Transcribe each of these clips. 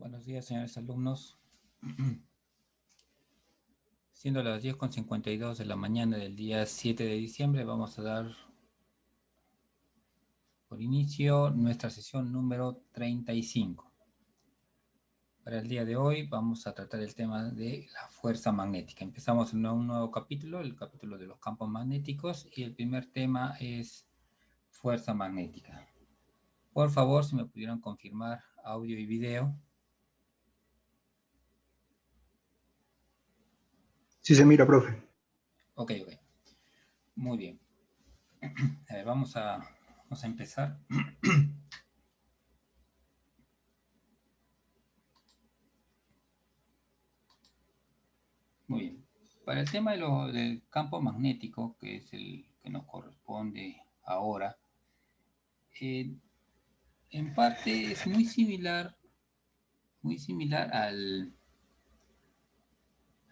Buenos días, señores alumnos. Siendo las 10:52 de la mañana del día 7 de diciembre, vamos a dar por inicio nuestra sesión número 35. Para el día de hoy vamos a tratar el tema de la fuerza magnética. Empezamos en un nuevo capítulo, el capítulo de los campos magnéticos, y el primer tema es fuerza magnética. Por favor, si me pudieran confirmar audio y video. Sí se mira, profe. Ok. Muy bien. Vamos a empezar. Muy bien. Para el tema del campo magnético, que es el que nos corresponde ahora, en parte es muy similar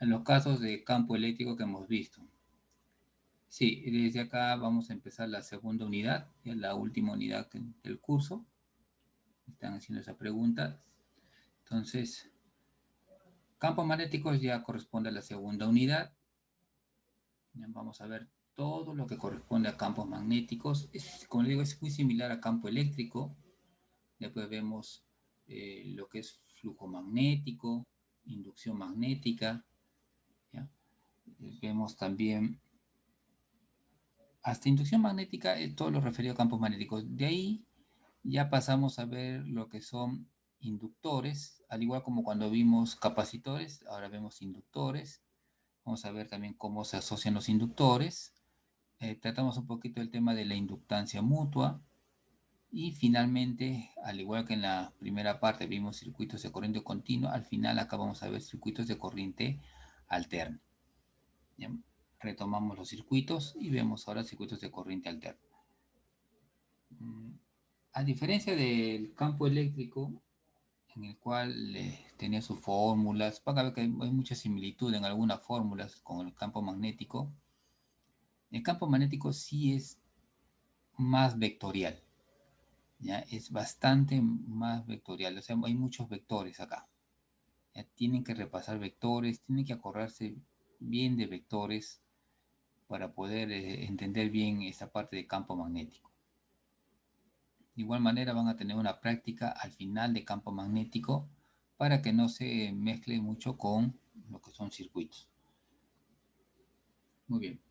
a los casos de campo eléctrico que hemos visto. Sí, desde acá vamos a empezar la segunda unidad, que es la última unidad del curso. Están haciendo esa pregunta. Entonces, campos magnéticos ya corresponde a la segunda unidad. Ya vamos a ver todo lo que corresponde a campos magnéticos. Como les digo, es muy similar a campo eléctrico. Después vemos lo que es flujo magnético, inducción magnética. ¿Ya? Vemos también hasta inducción magnética, todo lo referido a campos magnéticos. De ahí ya pasamos a ver lo que son inductores, al igual como cuando vimos capacitores, ahora vemos inductores. Vamos a ver también cómo se asocian los inductores. Tratamos un poquito el tema de la inductancia mutua. Y finalmente, al igual que en la primera parte vimos circuitos de corriente continua, al final acá vamos a ver circuitos de corriente alterna. ¿Ya? Retomamos los circuitos y vemos ahora circuitos de corriente alterna. A diferencia del campo eléctrico, en el cual tenía sus fórmulas, van a ver que hay mucha similitud en algunas fórmulas con el campo magnético. El campo magnético sí es más vectorial. ¿Ya? Es bastante más vectorial, o sea, hay muchos vectores acá. ¿Ya? Tienen que repasar vectores, tienen que acordarse bien de vectores para poder entender bien esa parte de campo magnético. De igual manera van a tener una práctica al final de campo magnético para que no se mezcle mucho con lo que son circuitos. Muy bien.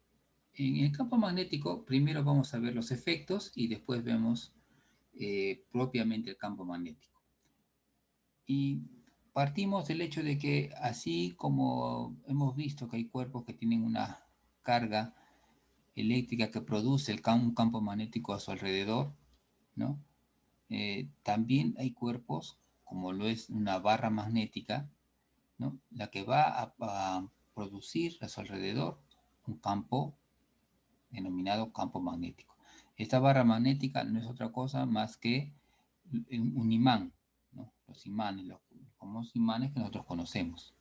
En el campo magnético primero vamos a ver los efectos y después vemos propiamente el campo magnético. Y partimos del hecho de que así como hemos visto que hay cuerpos que tienen una carga eléctrica que produce un campo magnético a su alrededor, ¿no? También hay cuerpos, como lo es una barra magnética, ¿no? La que va a producir a su alrededor un campo denominado campo magnético. Esta barra magnética no es otra cosa más que un imán, ¿no? Los imanes, los famosos imanes que nosotros conocemos.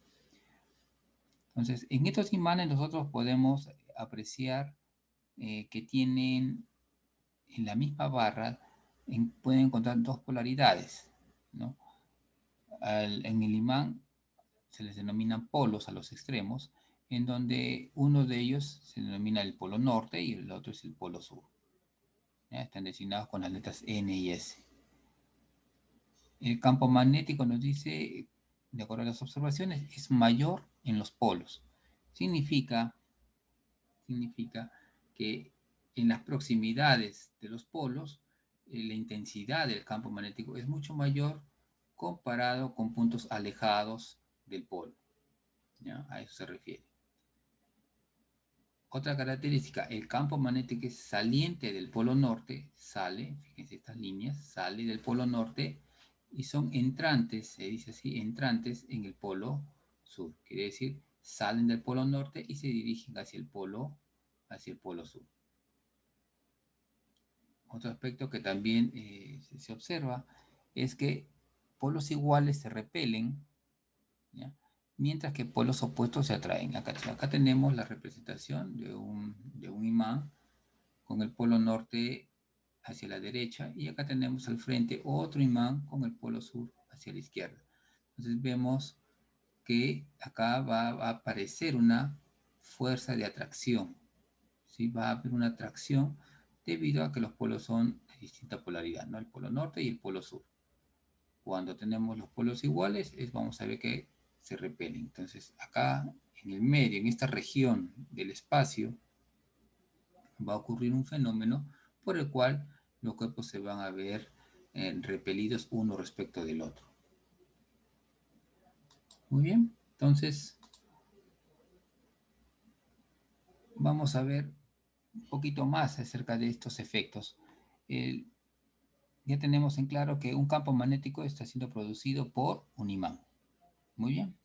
Entonces, en estos imanes nosotros podemos apreciar que tienen en la misma barra, pueden encontrar dos polaridades, ¿no? En el imán se les denominan polos a los extremos, en donde uno de ellos se denomina el polo norte y el otro es el polo sur. ¿Ya? Están designados con las letras N y S. El campo magnético nos dice, de acuerdo a las observaciones, es mayor en los polos. Significa que en las proximidades de los polos, la intensidad del campo magnético es mucho mayor comparado con puntos alejados del polo. ¿Ya? A eso se refiere. Otra característica, el campo magnético es saliente del polo norte, fíjense estas líneas, sale del polo norte y son entrantes, se dice así, entrantes en el polo sur. Quiere decir, salen del polo norte y se dirigen hacia el polo sur. Otro aspecto que también se observa es que polos iguales se repelen, ¿ya? Mientras que polos opuestos se atraen. Acá tenemos la representación de un imán con el polo norte hacia la derecha y acá tenemos al frente otro imán con el polo sur hacia la izquierda. Entonces vemos que acá va a aparecer una fuerza de atracción, ¿sí? Va a haber una atracción debido a que los polos son de distinta polaridad, ¿no? El polo norte y el polo sur. Cuando tenemos los polos iguales, vamos a ver que se repelen. Entonces acá en el medio, en esta región del espacio, va a ocurrir un fenómeno por el cual los cuerpos se van a ver repelidos uno respecto del otro. Muy bien, entonces vamos a ver un poquito más acerca de estos efectos. Ya tenemos en claro que un campo magnético está siendo producido por un imán. Muy bien,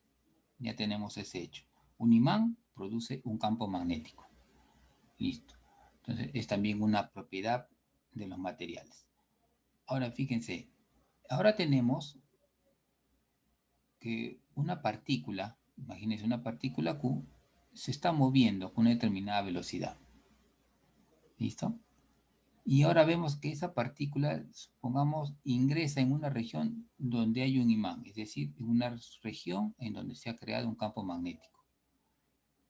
ya tenemos ese hecho. Un imán produce un campo magnético. Listo. Entonces es también una propiedad de los materiales. Ahora fíjense, ahora tenemos que una partícula, imagínense una partícula Q, se está moviendo con una determinada velocidad. ¿Listo? Y ahora vemos que esa partícula, supongamos, ingresa en una región donde hay un imán, es decir, en una región en donde se ha creado un campo magnético.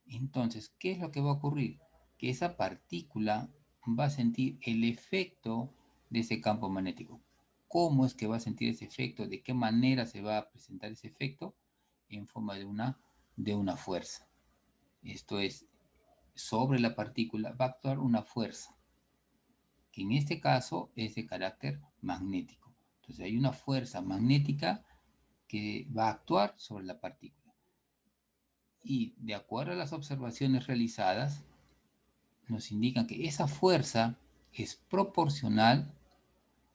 Entonces, ¿qué es lo que va a ocurrir? Que esa partícula va a sentir el efecto de ese campo magnético. ¿Cómo es que va a sentir ese efecto? ¿De qué manera se va a presentar ese efecto? En forma de una fuerza. Esto es, sobre la partícula va a actuar una fuerza, que en este caso es de carácter magnético. Entonces hay una fuerza magnética que va a actuar sobre la partícula. Y de acuerdo a las observaciones realizadas, nos indican que esa fuerza es proporcional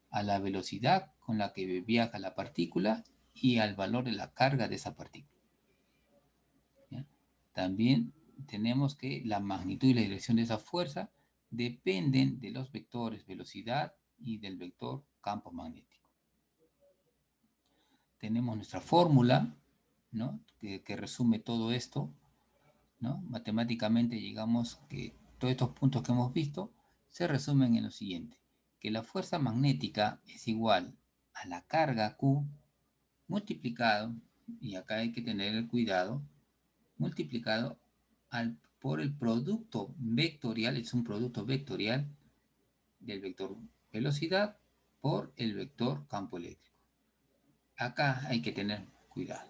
a la velocidad con la que viaja la partícula y al valor de la carga de esa partícula. ¿Ya? También tenemos que la magnitud y la dirección de esa fuerza dependen de los vectores velocidad y del vector campo magnético. Tenemos nuestra fórmula, ¿no? que resume todo esto, ¿no? Matemáticamente llegamos que todos estos puntos que hemos visto se resumen en lo siguiente, que la fuerza magnética es igual a la carga Q multiplicado, y acá hay que tener el cuidado, multiplicado por el producto vectorial, es un producto vectorial del vector velocidad por el vector campo eléctrico. Acá hay que tener cuidado.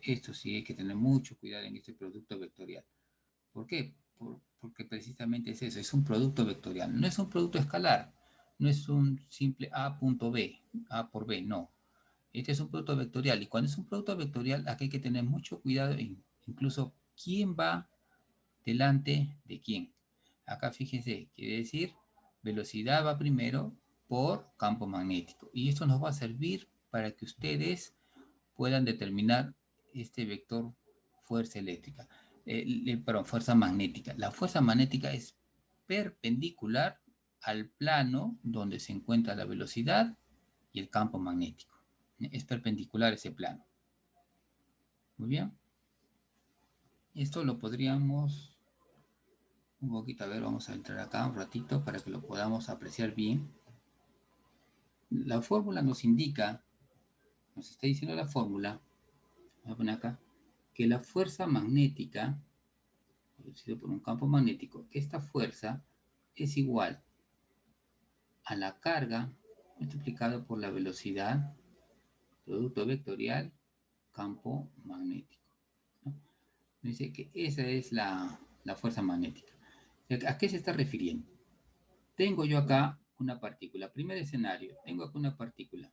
Esto sí hay que tener mucho cuidado en este producto vectorial. ¿Por qué? Porque precisamente es eso, es un producto vectorial. No es un producto escalar, no es un simple A punto B, A por B, no. Este es un producto vectorial y cuando es un producto vectorial, aquí hay que tener mucho cuidado en incluso quién va delante de quién. Acá fíjense, quiere decir velocidad va primero por campo magnético. Y esto nos va a servir para que ustedes puedan determinar este vector fuerza eléctrica, perdón, fuerza magnética. La fuerza magnética es perpendicular al plano donde se encuentra la velocidad y el campo magnético. Es perpendicular ese plano. Muy bien. Esto lo podríamos un poquito, a ver, vamos a entrar acá un ratito para que lo podamos apreciar bien. La fórmula nos indica, nos está diciendo la fórmula, voy a poner acá, que la fuerza magnética producido por un campo magnético, esta fuerza es igual a la carga multiplicado por la velocidad, producto vectorial, campo magnético, ¿no? Dice que esa es la fuerza magnética. ¿A qué se está refiriendo? Tengo yo acá una partícula. Primer escenario, tengo acá una partícula.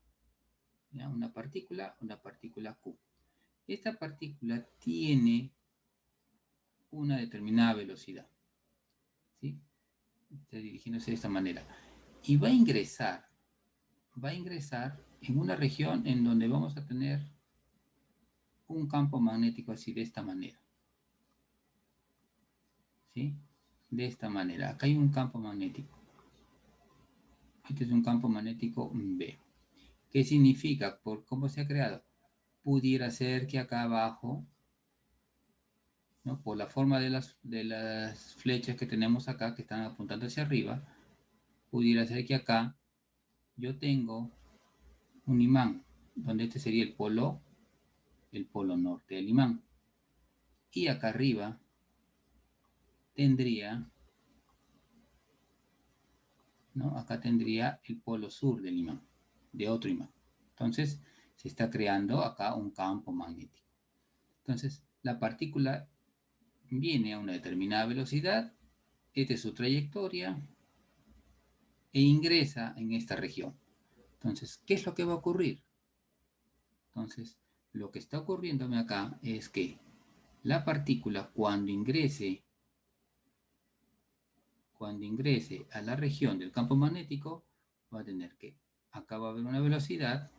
¿Ya? Una partícula Q. Esta partícula tiene una determinada velocidad, ¿sí? Está dirigiéndose de esta manera. Y va a ingresar en una región en donde vamos a tener un campo magnético así de esta manera, ¿sí? De esta manera. Acá hay un campo magnético. Este es un campo magnético B. ¿Qué significa? Por cómo se ha creado. Pudiera ser que acá abajo, ¿no? Por la forma de las flechas que tenemos acá, que están apuntando hacia arriba, pudiera ser que acá yo tengo un imán, donde este sería el polo el polo norte del imán. Y acá arriba tendría, ¿no? Acá tendría el polo sur del imán, de otro imán. Entonces, se está creando acá un campo magnético. Entonces, la partícula viene a una determinada velocidad, esta es su trayectoria, e ingresa en esta región. Entonces, ¿qué es lo que va a ocurrir? Entonces, lo que está ocurriéndome acá es que la partícula cuando ingrese a la región del campo magnético, va a tener que, acá va a haber una velocidad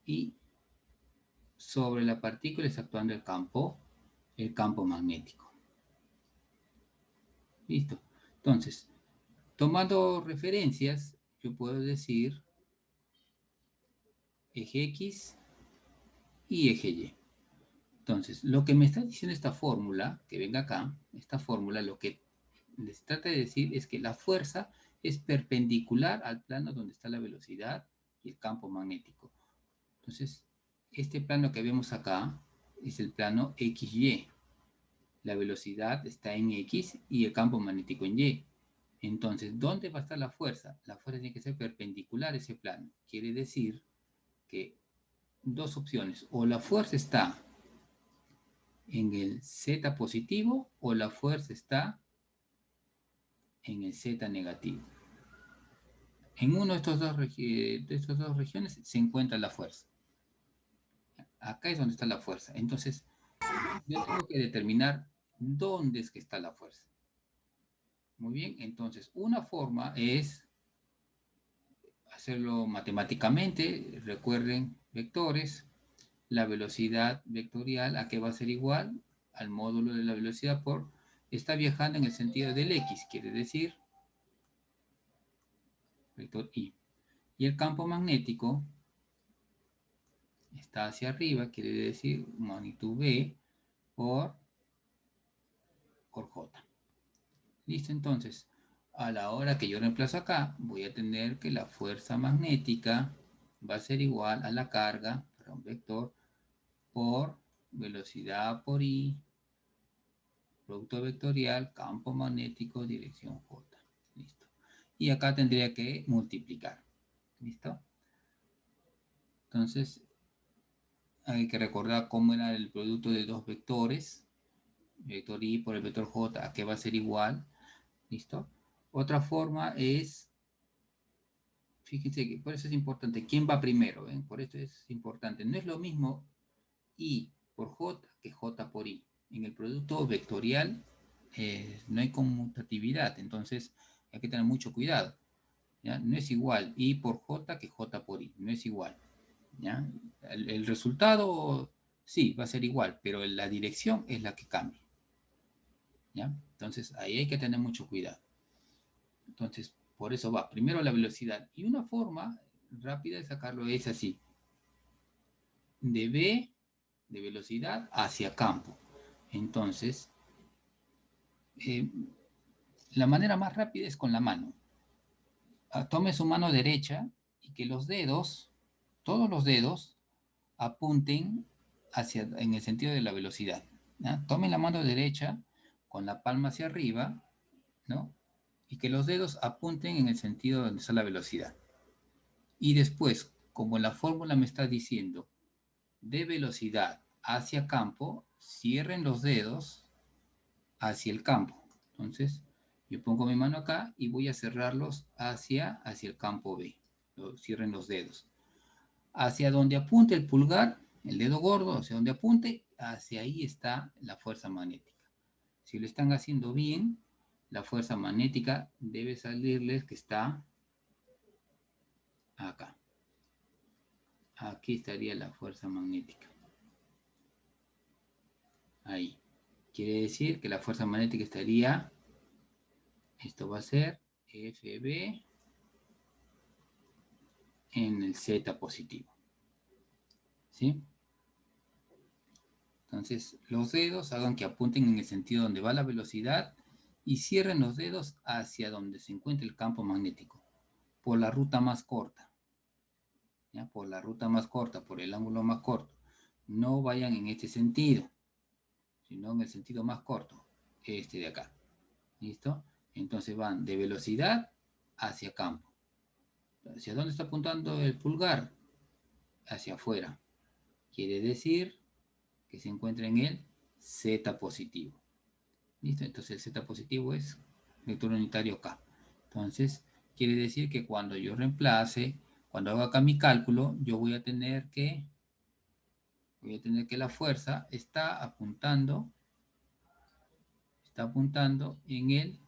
y sobre la partícula está actuando el campo magnético. ¿Listo? Entonces, tomando referencias, yo puedo decir eje X y eje Y. Entonces, lo que me está diciendo esta fórmula, que venga acá, esta fórmula, lo que les trata de decir es que la fuerza es perpendicular al plano donde está la velocidad y el campo magnético. Entonces, este plano que vemos acá es el plano XY. La velocidad está en X y el campo magnético en Y. Entonces, ¿dónde va a estar la fuerza? La fuerza tiene que ser perpendicular a ese plano. Quiere decir que dos opciones. O la fuerza está en el Z positivo o la fuerza está en el Z negativo. En uno de estas dos regiones se encuentra la fuerza. Acá es donde está la fuerza. Entonces, yo tengo que determinar dónde es que está la fuerza. Muy bien, entonces una forma es hacerlo matemáticamente. Recuerden, vectores. La velocidad vectorial, ¿a qué va a ser igual? Al módulo de la velocidad por, está viajando en el sentido del X, quiere decir vector Y. Y el campo magnético está hacia arriba, quiere decir magnitud B por J. Listo, entonces, a la hora que yo reemplazo acá, voy a tener que la fuerza magnética va a ser igual a la carga, perdón, vector, por velocidad por I, producto vectorial, campo magnético, dirección J. Listo. Y acá tendría que multiplicar. ¿Listo? Entonces, hay que recordar cómo era el producto de dos vectores. Vector I por el vector J, ¿a qué va a ser igual? ¿Listo? Otra forma es, fíjense que por eso es importante, ¿quién va primero? ¿Ven? Por eso es importante. No es lo mismo I por J que J por I. En el producto vectorial no hay conmutatividad, entonces hay que tener mucho cuidado. ¿Ya? No es igual I por J que J por I, no es igual. ¿Ya? El resultado sí va a ser igual, pero la dirección es la que cambia. ¿Ya? Entonces ahí hay que tener mucho cuidado. Entonces, por eso va primero la velocidad. Y una forma rápida de sacarlo es así. De V, de velocidad, hacia campo. Entonces, la manera más rápida es con la mano. Tome su mano derecha y que los dedos, todos los dedos, apunten en el sentido de la velocidad. ¿Ya? Tome la mano derecha con la palma hacia arriba, ¿no? Y que los dedos apunten en el sentido donde está la velocidad. Y después, como la fórmula me está diciendo de velocidad hacia campo, cierren los dedos hacia el campo. Entonces, yo pongo mi mano acá y voy a cerrarlos hacia el campo B. Cierren los dedos. Hacia donde apunte el pulgar, el dedo gordo, hacia donde apunte, hacia ahí está la fuerza magnética. Si lo están haciendo bien, la fuerza magnética debe salirles que está acá. Aquí estaría la fuerza magnética. Ahí. Quiere decir que la fuerza magnética estaría, esto va a ser FB en el Z positivo. ¿Sí? Entonces, los dedos hagan que apunten en el sentido donde va la velocidad y cierren los dedos hacia donde se encuentra el campo magnético, por la ruta más corta. ¿ya? Por la ruta más corta, por el ángulo más corto. No vayan en este sentido, sino en el sentido más corto, este de acá. ¿Listo? Entonces van de velocidad hacia campo. ¿Hacia dónde está apuntando el pulgar? Hacia afuera. Quiere decir que se encuentra en el Z positivo. ¿Listo? Entonces el Z positivo es vector unitario K. Entonces, quiere decir que cuando yo reemplace, cuando haga acá mi cálculo, yo voy a tener que la fuerza está apuntando en el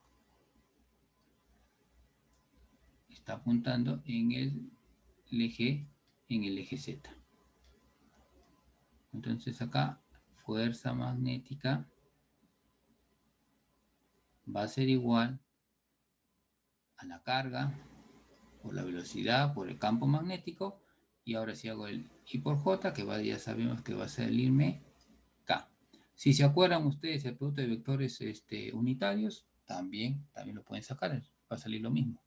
eje Z. Entonces acá fuerza magnética va a ser igual a la carga por la velocidad, por el campo magnético, y ahora si hago el I por J, que ya sabemos que va a salirme K. Si se acuerdan ustedes el producto de vectores unitarios, también lo pueden sacar, va a salir lo mismo.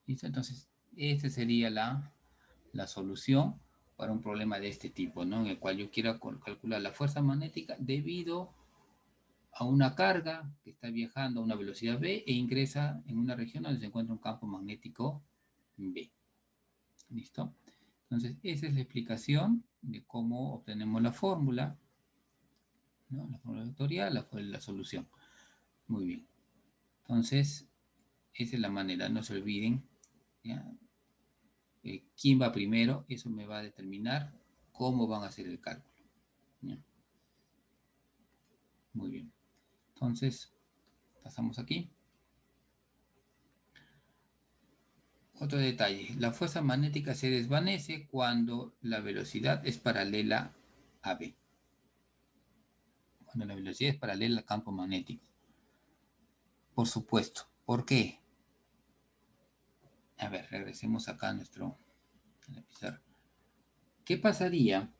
¿Listo? Entonces, esta sería la solución para un problema de este tipo, ¿no? En el cual yo quiera calcular la fuerza magnética debido a una carga que está viajando a una velocidad v e ingresa en una región donde se encuentra un campo magnético B. ¿Listo? Entonces, esa es la explicación de cómo obtenemos la fórmula, ¿no? La fórmula vectorial, la solución. Muy bien. Entonces, esa es la manera, no se olviden, ¿ya? Quién va primero, eso me va a determinar cómo van a hacer el cálculo, ¿ya? Muy bien. Entonces, pasamos aquí. Otro detalle, la fuerza magnética se desvanece cuando la velocidad es paralela a B. Cuando la velocidad es paralela al campo magnético. Por supuesto. ¿Por qué? A ver, regresemos acá a nuestro pizarra. ¿Qué pasaría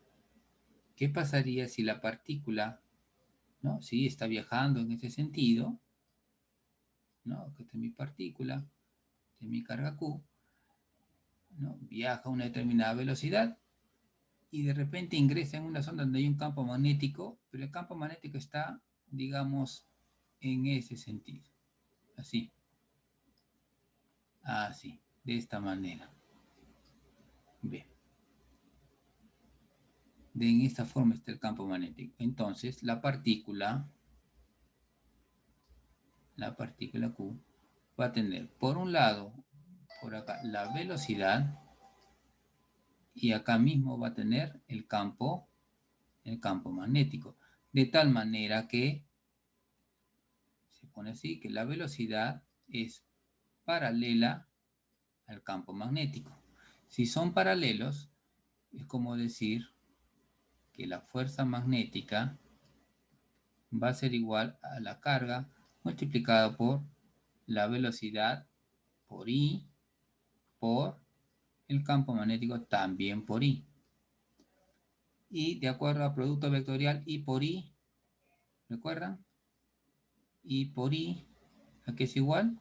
si la partícula, ¿no? Si está viajando en ese sentido, ¿no? Que esta es mi partícula, esta es mi carga Q, ¿no? Viaja a una determinada velocidad y de repente ingresa en una zona donde hay un campo magnético, pero el campo magnético está, digamos, en ese sentido. Así. Así. De esta manera. Bien. En esta forma está el campo magnético. Entonces, la partícula Q va a tener, por un lado, por acá, la velocidad, y acá mismo va a tener el campo magnético. De tal manera que se pone así, que la velocidad es paralela al campo magnético. Si son paralelos, es como decir que la fuerza magnética va a ser igual a la carga multiplicada por la velocidad por I por el campo magnético también por I. Y de acuerdo a producto vectorial I por I, ¿recuerdan? I por I, ¿a qué es igual?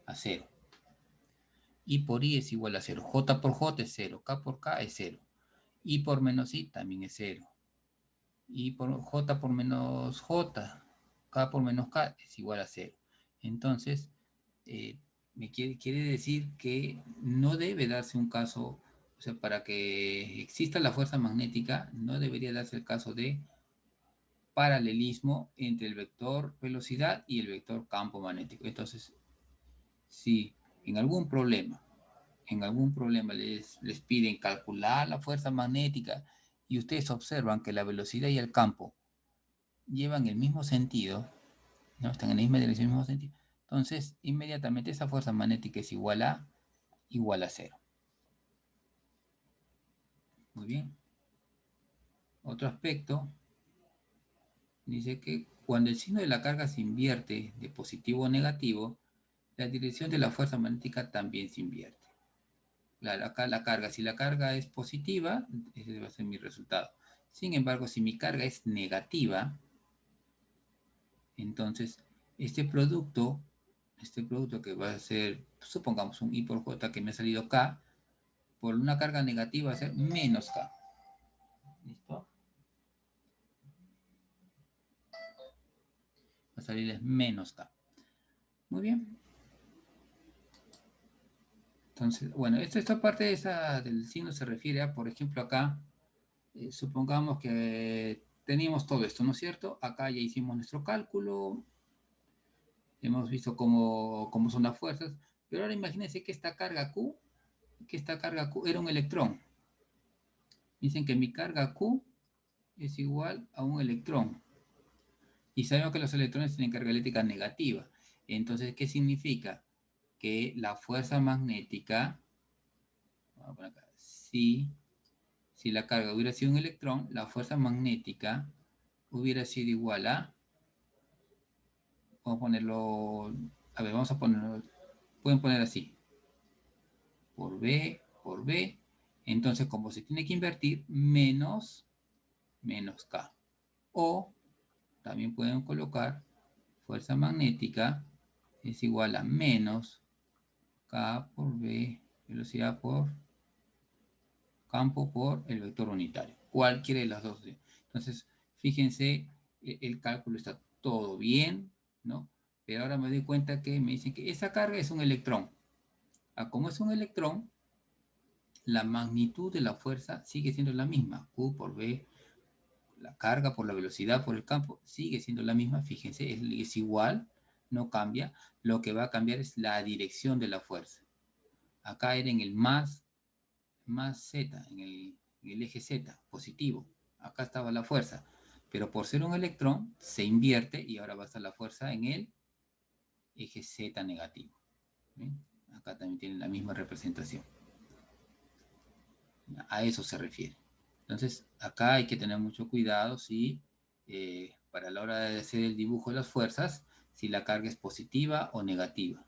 A 0. I por I es igual a 0. J por J es 0. K por K es 0. I por menos I también es 0. I por J por menos J, K por menos K es igual a 0. Entonces, me quiere decir que no debe darse un caso, o sea, para que exista la fuerza magnética, no debería darse el caso de paralelismo entre el vector velocidad y el vector campo magnético. Entonces, si en algún problema les piden calcular la fuerza magnética y ustedes observan que la velocidad y el campo llevan el mismo sentido, ¿no? Están en la misma dirección, el mismo sentido, entonces inmediatamente esa fuerza magnética es igual a 0. Muy bien. Otro aspecto dice que cuando el signo de la carga se invierte de positivo a negativo, la dirección de la fuerza magnética también se invierte. Claro, acá la carga, si la carga es positiva, ese va a ser mi resultado. Sin embargo, si mi carga es negativa, entonces este producto que va a ser, supongamos un I por J que me ha salido K, por una carga negativa va a ser menos K. ¿Listo? Va a salirles menos K. Muy bien. Entonces, bueno, esta parte del signo se refiere a, por ejemplo, acá, supongamos que teníamos todo esto, ¿no es cierto? Acá ya hicimos nuestro cálculo, hemos visto cómo son las fuerzas, pero ahora imagínense que esta carga Q era un electrón. Dicen que mi carga Q es igual a un electrón. Y sabemos que los electrones tienen carga eléctrica negativa. Entonces, ¿qué significa? Que la fuerza magnética, vamos a poner acá, si la carga hubiera sido un electrón, la fuerza magnética hubiera sido igual a, vamos a ponerlo, a ver, vamos a ponerlo, pueden poner así, por B, entonces como se tiene que invertir, menos K. O también pueden colocar fuerza magnética es igual a menos K por B, velocidad por campo por el vector unitario. Cualquiera de las dos. Entonces, fíjense, el cálculo está todo bien, ¿no? Pero ahora me doy cuenta que me dicen que esa carga es un electrón. Como es un electrón, la magnitud de la fuerza sigue siendo la misma. Q por B, la carga por la velocidad por el campo, sigue siendo la misma. Fíjense, es igual, no cambia. Lo que va a cambiar es la dirección de la fuerza. Acá era en el más Z, en el eje Z, positivo. Acá estaba la fuerza. Pero por ser un electrón, se invierte y ahora va a estar la fuerza en el eje Z negativo. ¿Ven? Acá también tienen la misma representación. A eso se refiere. Entonces, acá hay que tener mucho cuidado si para la hora de hacer el dibujo de las fuerzas, si la carga es positiva o negativa.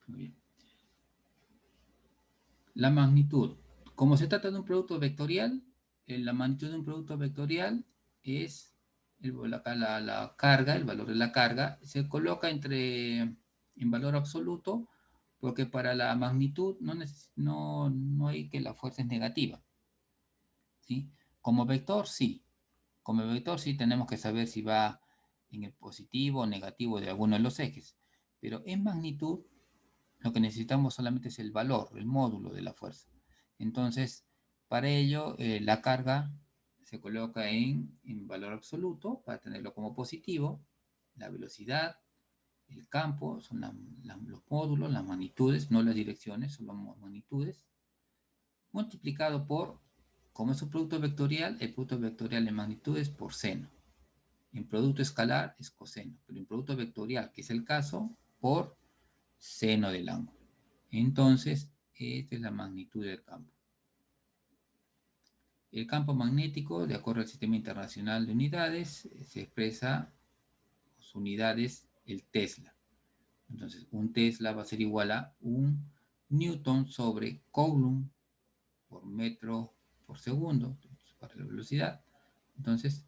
Muy bien. La magnitud. Como se trata de un producto vectorial, la magnitud de un producto vectorial es la carga, el valor de la carga, se coloca en valor absoluto, porque para la magnitud no hay que la fuerza es negativa. ¿Sí? Como vector, sí. Como vector, sí tenemos que saber si va en el positivo o negativo de alguno de los ejes. Pero en magnitud, lo que necesitamos solamente es el valor, el módulo de la fuerza. Entonces, para ello, la carga se coloca en valor absoluto para tenerlo como positivo. La velocidad, el campo, son los módulos, las magnitudes, no las direcciones, son las magnitudes, multiplicado por, como es un producto vectorial, el producto vectorial en magnitudes por seno. En producto escalar es coseno, pero en producto vectorial, que es el caso, por seno del ángulo. Entonces, esta es la magnitud del campo. El campo magnético, de acuerdo al Sistema Internacional de Unidades, se expresa las unidades, el Tesla. Entonces, un Tesla va a ser igual a un Newton sobre Coulomb por metro por segundo, para la velocidad. Entonces,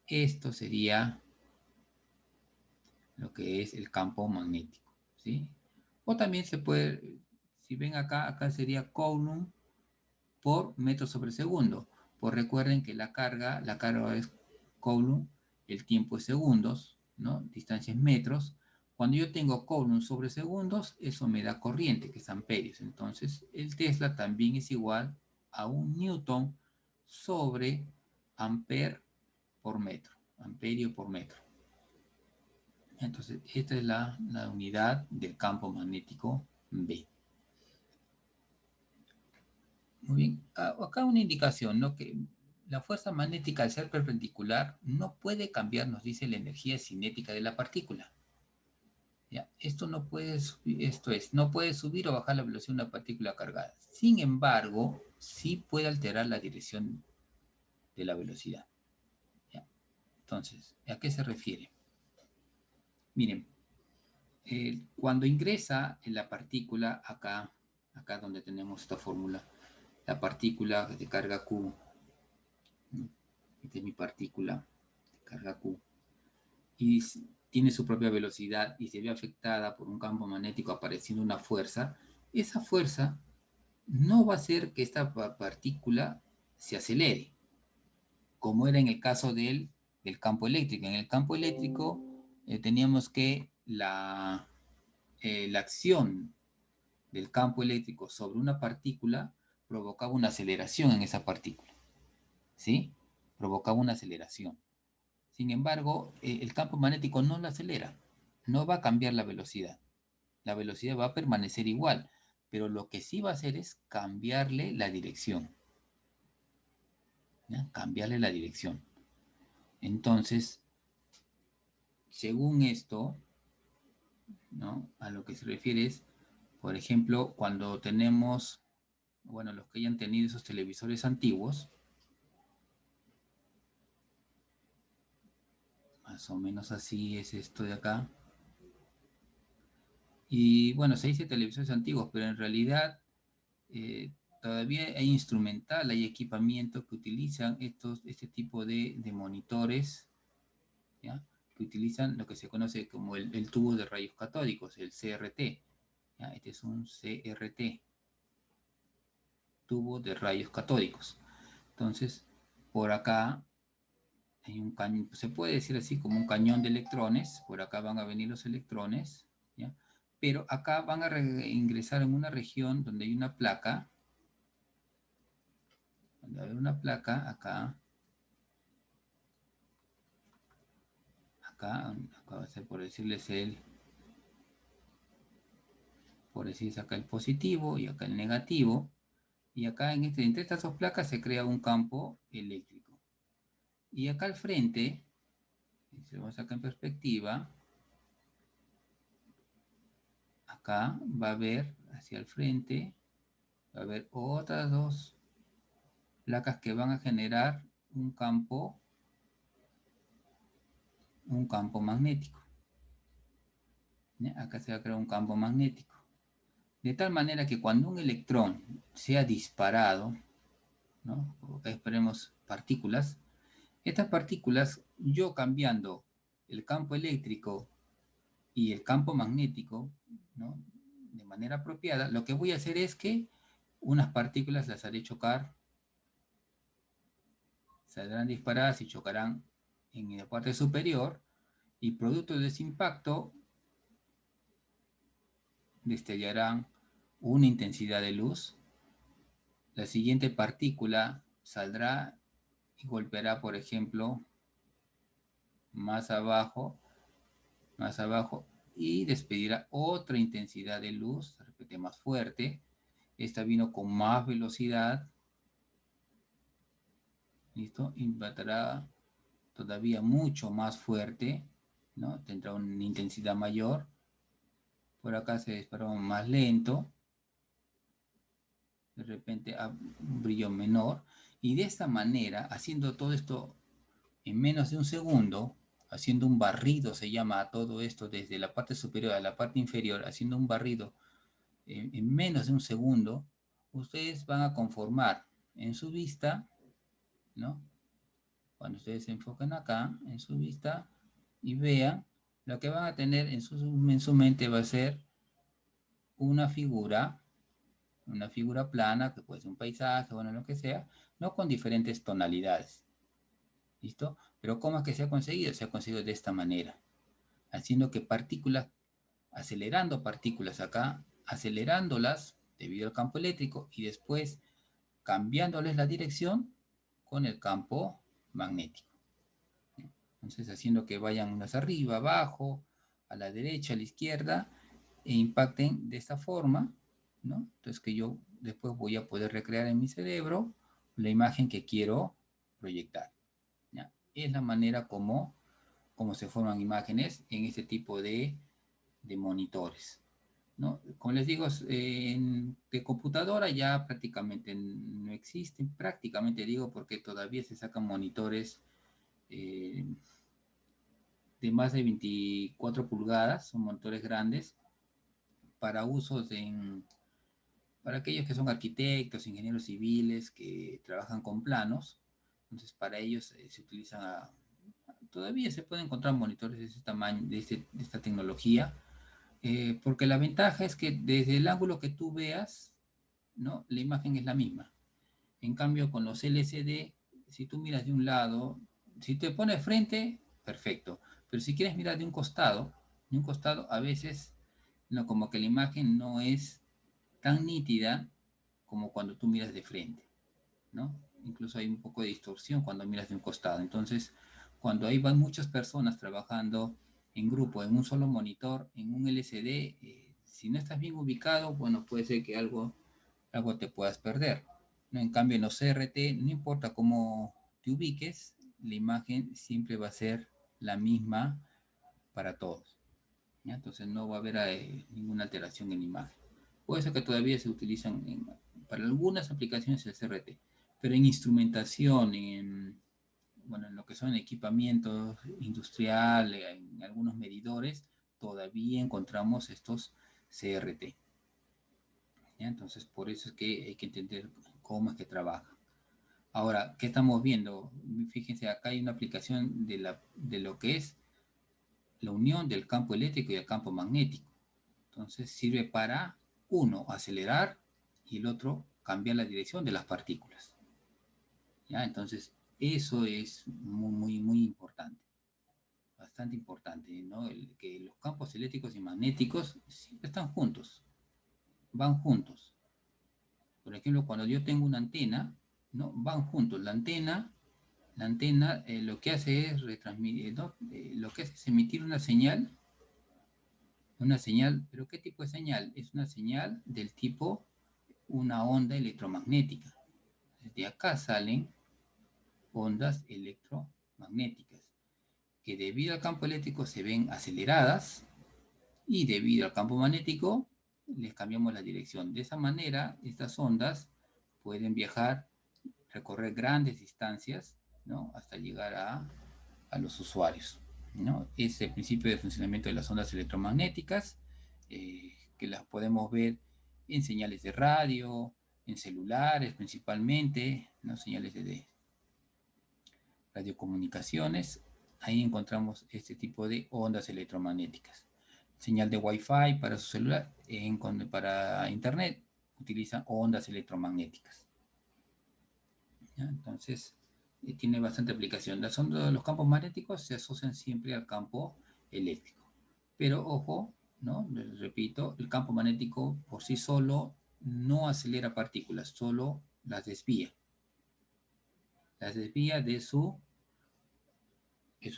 esto sería lo que es el campo magnético, ¿sí? O también se puede, si ven acá sería Coulomb por metro sobre segundo. Pues recuerden que la carga es Coulomb, el tiempo es segundos, ¿no? Distancia es metros. Cuando yo tengo Coulomb sobre segundos, eso me da corriente, que es amperios. Entonces, el Tesla también es igual a un Newton sobre amper por metro, amperio por metro. Entonces, esta es la unidad del campo magnético B. Muy bien. Acá una indicación, ¿no? Que la fuerza magnética al ser perpendicular no puede cambiar, nos dice, la energía cinética de la partícula. ¿Ya? No puede subir o bajar la velocidad de una partícula cargada. Sin embargo, sí puede alterar la dirección de la velocidad. ¿Ya? Entonces, ¿a qué se refiere? Miren, cuando ingresa en la partícula, acá donde tenemos esta fórmula, la partícula de carga Q, esta es mi partícula de carga Q, y tiene su propia velocidad y se ve afectada por un campo magnético apareciendo una fuerza, esa fuerza no va a hacer que esta partícula se acelere, como era en el caso del campo eléctrico. En el campo eléctrico teníamos que la acción del campo eléctrico sobre una partícula provocaba una aceleración en esa partícula, ¿sí? Provocaba una aceleración. Sin embargo, el campo magnético no la acelera, no va a cambiar la velocidad. La velocidad va a permanecer igual, pero lo que sí va a hacer es cambiarle la dirección, ¿ya? Cambiarle la dirección. Entonces, según esto, ¿no? A lo que se refiere es, por ejemplo, cuando tenemos, bueno, los que hayan tenido esos televisores antiguos, más o menos así es esto de acá. Y bueno, se dice televisores antiguos, pero en realidad todavía hay instrumental, hay equipamiento que utilizan este tipo de monitores, ¿ya? Que utilizan lo que se conoce como el tubo de rayos catódicos, el CRT. ¿Ya? Este es un CRT, tubo de rayos catódicos. Entonces, por acá hay un cañón, se puede decir así como un cañón de electrones, por acá van a venir los electrones, ¿ya? Pero acá van a ingresar en una región donde hay una placa, donde hay una placa, acá va a ser por decirles por decirles acá el positivo y acá el negativo, y acá entre estas dos placas se crea un campo eléctrico. Y acá al frente, si lo vamos acá en perspectiva, acá va a haber hacia el frente, va a haber otras dos placas que van a generar un campo magnético. ¿Ya? Acá se va a crear un campo magnético. De tal manera que cuando un electrón sea disparado, ¿no? Acá esperemos partículas, estas partículas, yo cambiando el campo eléctrico y el campo magnético, ¿no? De manera apropiada, lo que voy a hacer es que unas partículas las haré chocar, saldrán disparadas y chocarán en la parte superior, y producto de ese impacto destellarán una intensidad de luz. La siguiente partícula saldrá y golpeará, por ejemplo, más abajo, y despedirá otra intensidad de luz, repite, más fuerte. Esta vino con más velocidad, ¿listo? Impactará todavía mucho más fuerte, ¿no? Tendrá una intensidad mayor. Por acá se disparó más lento, de repente a un brillo menor, y de esta manera, haciendo todo esto en menos de un segundo, haciendo un barrido, se llama a todo esto desde la parte superior a la parte inferior, haciendo un barrido en menos de un segundo, ustedes van a conformar en su vista, ¿no? Cuando ustedes se enfocan acá, en su vista, y vean, lo que van a tener en su mente va a ser una figura plana, que puede ser un paisaje, bueno, lo que sea, no con diferentes tonalidades. ¿Listo? Pero ¿cómo es que se ha conseguido? Se ha conseguido de esta manera, haciendo que partículas, acelerando partículas acá, acelerándolas debido al campo eléctrico y después cambiándoles la dirección con el campo magnético. Entonces, haciendo que vayan unas arriba, abajo, a la derecha, a la izquierda, e impacten de esta forma, ¿no? Entonces, que yo después voy a poder recrear en mi cerebro la imagen que quiero proyectar. ¿Ya? Es la manera como se forman imágenes en este tipo de monitores, ¿no? Como les digo, de computadora ya prácticamente no existen, prácticamente digo porque todavía se sacan monitores de más de 24 pulgadas, son monitores grandes para usos para aquellos que son arquitectos, ingenieros civiles que trabajan con planos. Entonces para ellos se utilizan, todavía se pueden encontrar monitores de ese tamaño, de esta tecnología, porque la ventaja es que desde el ángulo que tú veas, ¿no? La imagen es la misma. En cambio, con los LCD, si tú miras de un lado, si te pones frente, perfecto. Pero si quieres mirar de un costado a veces, no, como que la imagen no es tan nítida como cuando tú miras de frente, ¿no? Incluso hay un poco de distorsión cuando miras de un costado. Entonces, cuando ahí van muchas personas trabajando en grupo, en un solo monitor, en un LCD, si no estás bien ubicado, bueno, puede ser que algo te puedas perder, ¿no? En cambio, en los CRT, no importa cómo te ubiques, la imagen siempre va a ser la misma para todos, ¿ya? Entonces no va a haber ninguna alteración en la imagen. Puede ser que todavía se utilizan para algunas aplicaciones el CRT, pero en instrumentación, bueno, en lo que son equipamientos industriales, en algunos medidores, todavía encontramos estos CRT. ¿Ya? Entonces, por eso es que hay que entender cómo es que trabaja. Ahora, ¿qué estamos viendo? Fíjense, acá hay una aplicación de lo que es la unión del campo eléctrico y el campo magnético. Entonces, sirve para, uno, acelerar y el otro, cambiar la dirección de las partículas. ¿Ya? Entonces, eso es muy, muy, muy importante. Bastante importante, ¿no? Que los campos eléctricos y magnéticos siempre están juntos, van juntos. Por ejemplo, cuando yo tengo una antena, ¿no? Van juntos. La antena lo que hace es retransmitir, ¿no? Lo que hace es emitir una señal, pero ¿qué tipo de señal? Es una señal del tipo una onda electromagnética. De acá salen ondas electromagnéticas, que debido al campo eléctrico se ven aceleradas y debido al campo magnético les cambiamos la dirección. De esa manera, estas ondas pueden viajar, recorrer grandes distancias, ¿no? Hasta llegar a los usuarios, ¿no? Es el principio de funcionamiento de las ondas electromagnéticas, que las podemos ver en señales de radio, en celulares principalmente, ¿no? Señales de radiocomunicaciones. Ahí encontramos este tipo de ondas electromagnéticas. Señal de Wi-Fi para su celular, para internet, utilizan ondas electromagnéticas. ¿Ya? Entonces, tiene bastante aplicación. Los campos magnéticos se asocian siempre al campo eléctrico. Pero ojo, ¿no? Les repito, el campo magnético por sí solo no acelera partículas, solo las desvía. Las desvía de su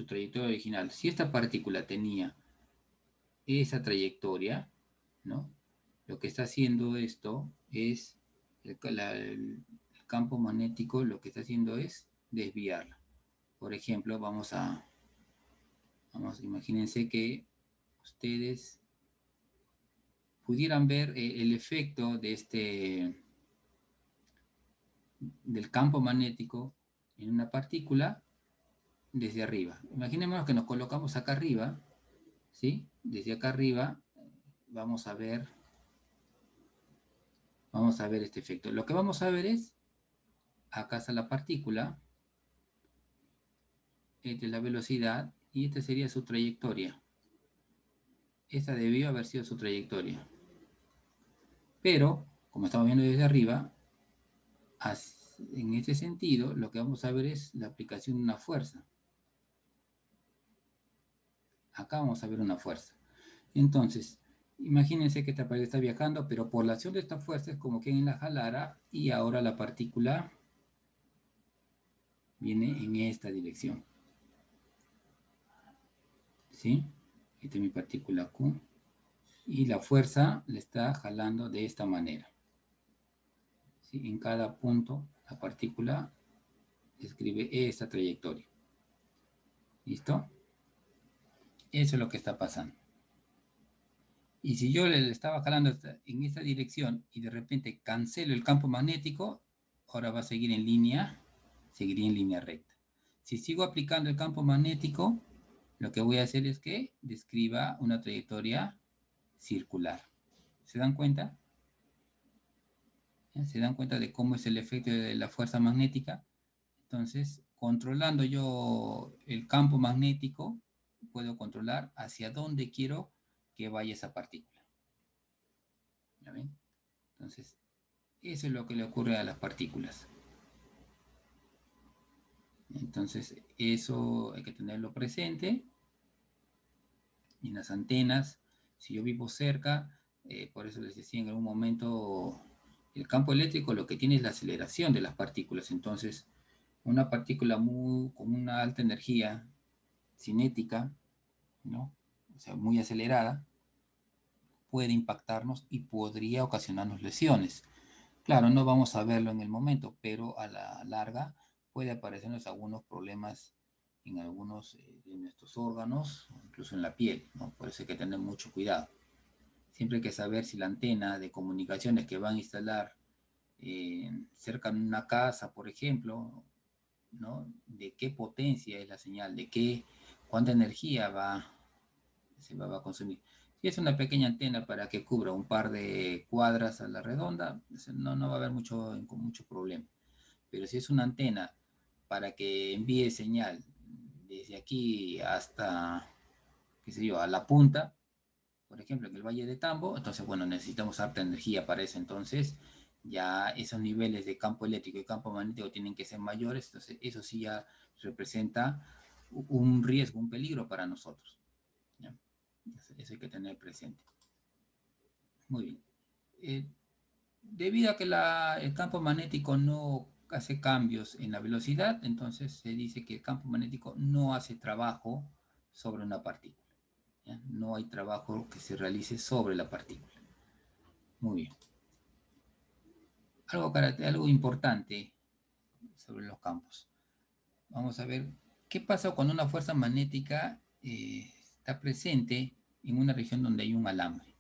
trayectoria original. Si esta partícula tenía esa trayectoria, ¿no? Lo que está haciendo esto es el campo magnético, lo que está haciendo es desviarla. Por ejemplo, imagínense que ustedes pudieran ver el efecto del campo magnético en una partícula desde arriba. Imaginémonos que nos colocamos acá arriba, ¿sí? Desde acá arriba vamos a ver este efecto. Lo que vamos a ver es, acá está la partícula, esta es la velocidad y esta sería su trayectoria. Esta debió haber sido su trayectoria. Pero, como estamos viendo desde arriba, en este sentido, lo que vamos a ver es la aplicación de una fuerza. Acá vamos a ver una fuerza. Entonces, imagínense que esta pared está viajando, pero por la acción de esta fuerza es como que la jalara y ahora la partícula viene en esta dirección. ¿Sí? Esta es mi partícula Q. Y la fuerza le está jalando de esta manera. ¿Sí? En cada punto, la partícula describe esta trayectoria. ¿Listo? Eso es lo que está pasando. Y si yo le estaba jalando en esta dirección y de repente cancelo el campo magnético, ahora va a seguir en línea, seguiría en línea recta. Si sigo aplicando el campo magnético, lo que voy a hacer es que describa una trayectoria circular. ¿Se dan cuenta? ¿Se dan cuenta de cómo es el efecto de la fuerza magnética? Entonces, controlando yo el campo magnético, puedo controlar hacia dónde quiero que vaya esa partícula. ¿Ya ven? Entonces, Eso es lo que le ocurre a las partículas. Entonces, eso hay que tenerlo presente. Y en las antenas, si yo vivo cerca, por eso les decía en algún momento, el campo eléctrico lo que tiene es la aceleración de las partículas. Entonces, una partícula con una alta energía cinética, ¿no? O sea, muy acelerada, puede impactarnos y podría ocasionarnos lesiones. Claro, no vamos a verlo en el momento, pero a la larga puede aparecernos algunos problemas en algunos de nuestros órganos, incluso en la piel, ¿no? Por eso hay que tener mucho cuidado. Siempre hay que saber si la antena de comunicaciones que van a instalar cerca de una casa, por ejemplo, ¿no? De qué potencia es la señal, cuánta energía va a consumir. Si es una pequeña antena para que cubra un par de cuadras a la redonda, no va a haber mucho problema. Pero si es una antena para que envíe señal desde aquí hasta, qué sé yo, a la punta, por ejemplo, en el Valle de Tambo, entonces, bueno, necesitamos harta energía para eso. Entonces, ya esos niveles de campo eléctrico y campo magnético tienen que ser mayores, entonces eso sí ya representa un riesgo, un peligro para nosotros. ¿Ya? Eso hay que tener presente. Muy bien. Debido a que el campo magnético no hace cambios en la velocidad, entonces se dice que el campo magnético no hace trabajo sobre una partícula. ¿Ya? No hay trabajo que se realice sobre la partícula. Muy bien. Algo importante sobre los campos. Vamos a ver qué pasa cuando una fuerza magnética está presente en una región donde hay un alambre.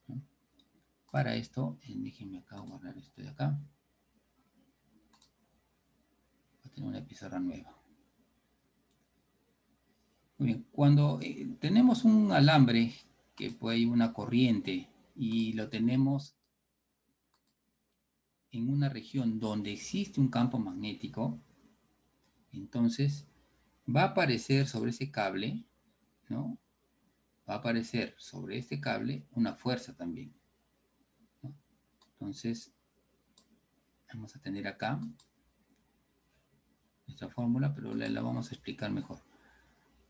¿No? Para esto, déjenme acá guardar esto de acá. Voy a tener una pizarra nueva. Muy bien, cuando tenemos un alambre que puede ir una corriente y lo tenemos en una región donde existe un campo magnético, entonces va a aparecer sobre ese cable, ¿no? Va a aparecer sobre este cable una fuerza también, ¿no? Entonces, vamos a tener acá nuestra fórmula, pero la vamos a explicar mejor.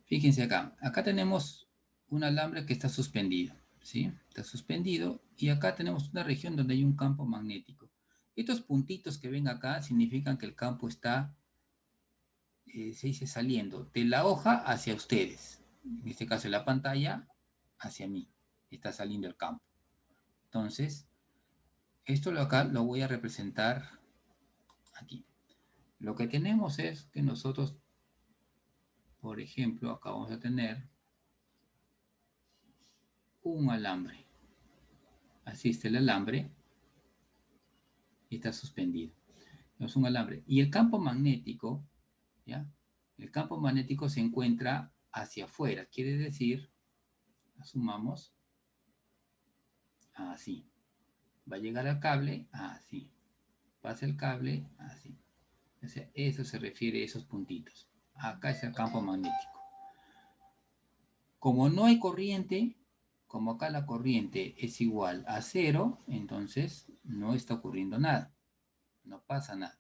Fíjense acá tenemos un alambre que está suspendido, ¿sí? Está suspendido y acá tenemos una región donde hay un campo magnético. Estos puntitos que ven acá significan que el campo está, se dice, saliendo de la hoja hacia ustedes. En este caso, de la pantalla hacia mí. Está saliendo el campo. Entonces, esto acá lo voy a representar aquí. Lo que tenemos es que nosotros, por ejemplo, acá vamos a tener un alambre. Así está el alambre y está suspendido. Es un alambre. Y el campo magnético, ¿ya? El campo magnético se encuentra hacia afuera. Quiere decir, asumamos, así. Va a llegar al cable, así. Pasa el cable, así. O sea, eso se refiere a esos puntitos. Acá es el campo magnético. Como no hay corriente, como acá la corriente es igual a 0, entonces no está ocurriendo nada. No pasa nada.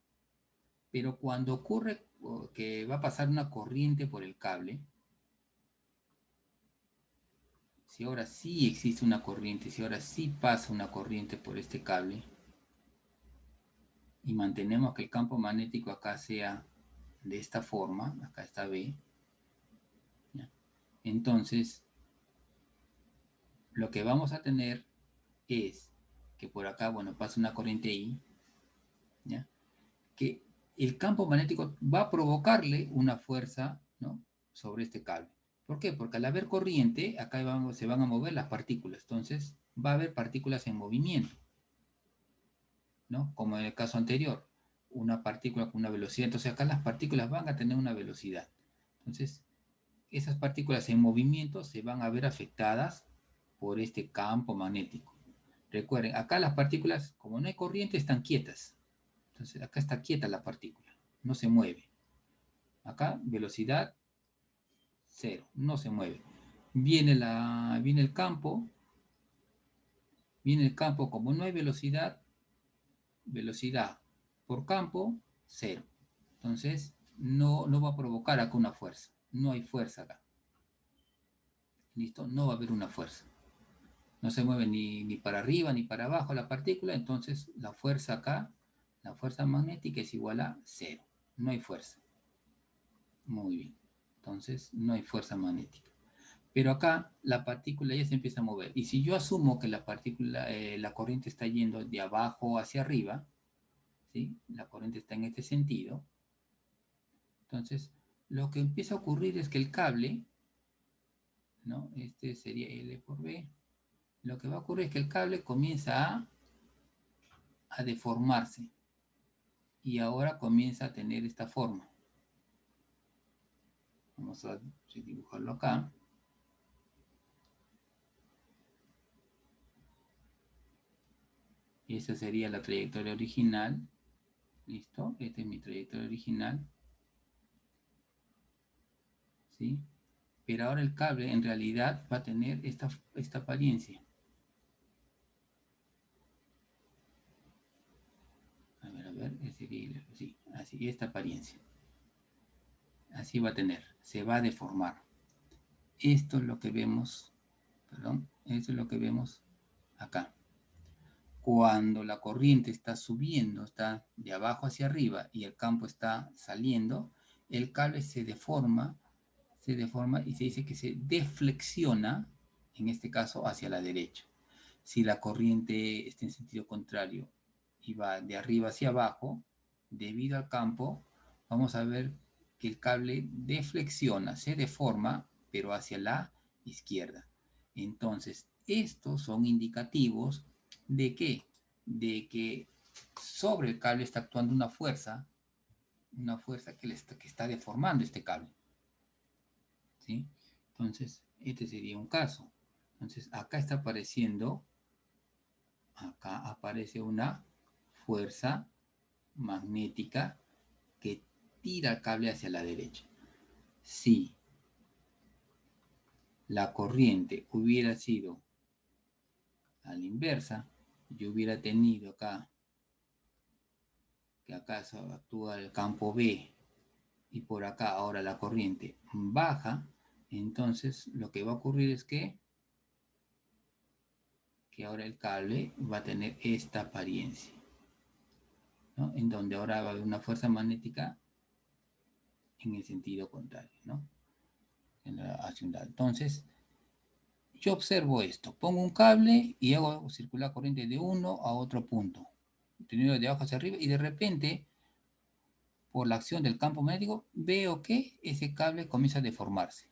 Pero cuando ocurre que va a pasar una corriente por el cable, si ahora sí existe una corriente, si ahora sí pasa una corriente por este cable, y mantenemos que el campo magnético acá sea de esta forma, acá está B, ¿ya? Entonces lo que vamos a tener es que por acá, bueno, pasa una corriente I, ¿ya? Que el campo magnético va a provocarle una fuerza, ¿no?, sobre este cable. ¿Por qué? Porque al haber corriente, acá se van a mover las partículas. Entonces, va a haber partículas en movimiento, ¿no? Como en el caso anterior, una partícula con una velocidad. Entonces, acá las partículas van a tener una velocidad. Entonces, esas partículas en movimiento se van a ver afectadas por este campo magnético. Recuerden, acá las partículas, como no hay corriente, están quietas. Entonces, acá está quieta la partícula, no se mueve. Acá, velocidad 0, no se mueve. Viene el campo, como no hay velocidad, velocidad por campo, 0. Entonces, no va a provocar acá una fuerza. No hay fuerza acá. ¿Listo? No va a haber una fuerza. No se mueve ni para arriba ni para abajo la partícula, entonces la fuerza acá, la fuerza magnética es igual a 0. No hay fuerza. Muy bien. Entonces, no hay fuerza magnética. Pero acá la partícula ya se empieza a mover. Y si yo asumo que la partícula, la corriente está yendo de abajo hacia arriba, ¿sí? La corriente está en este sentido. Entonces, lo que empieza a ocurrir es que el cable, ¿no? Este sería L por B. Lo que va a ocurrir es que el cable comienza a deformarse. Y ahora comienza a tener esta forma. Vamos a dibujarlo acá. Y esa sería la trayectoria original. ¿Listo? Esta es mi trayectoria original. ¿Sí? Pero ahora el cable en realidad va a tener esta apariencia. A ver, sí, así, esta apariencia. Así va a tener, se va a deformar. Esto es lo que vemos, esto es lo que vemos acá. Cuando la corriente está subiendo, está de abajo hacia arriba y el campo está saliendo, el cable se deforma y se dice que se deflexiona, en este caso hacia la derecha. Si la corriente está en sentido contrario y va de arriba hacia abajo, debido al campo, vamos a ver que el cable deflexiona, se deforma, pero hacia la izquierda. Entonces, estos son indicativos de ¿qué? De que sobre el cable está actuando una fuerza que está deformando este cable. ¿Sí? Entonces, este sería un caso. Entonces, acá está apareciendo, acá aparece una fuerza magnética que tira el cable hacia la derecha. Si la corriente hubiera sido a la inversa, yo hubiera tenido acá, que acá actúa el campo B, y por acá ahora la corriente baja, entonces lo que va a ocurrir es que ahora el cable va a tener esta apariencia, ¿no? En donde ahora va a haber una fuerza magnética en el sentido contrario, ¿no? Hacia un lado. Entonces, yo observo esto, pongo un cable y hago circular corriente de uno a otro punto, teniendo de abajo hacia arriba, y de repente, por la acción del campo magnético, veo que ese cable comienza a deformarse.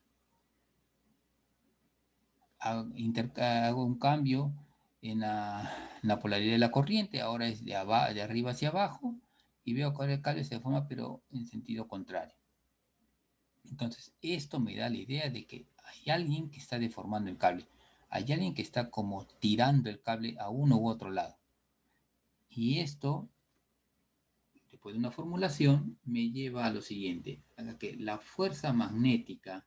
Hago un cambio en la polaridad de la corriente, ahora es de arriba hacia abajo, y veo que ahora el cable se deforma, pero en sentido contrario. Entonces, esto me da la idea de que hay alguien que está deformando el cable. Hay alguien que está como tirando el cable a uno u otro lado. Y esto, después de una formulación, me lleva a lo siguiente, a que la fuerza magnética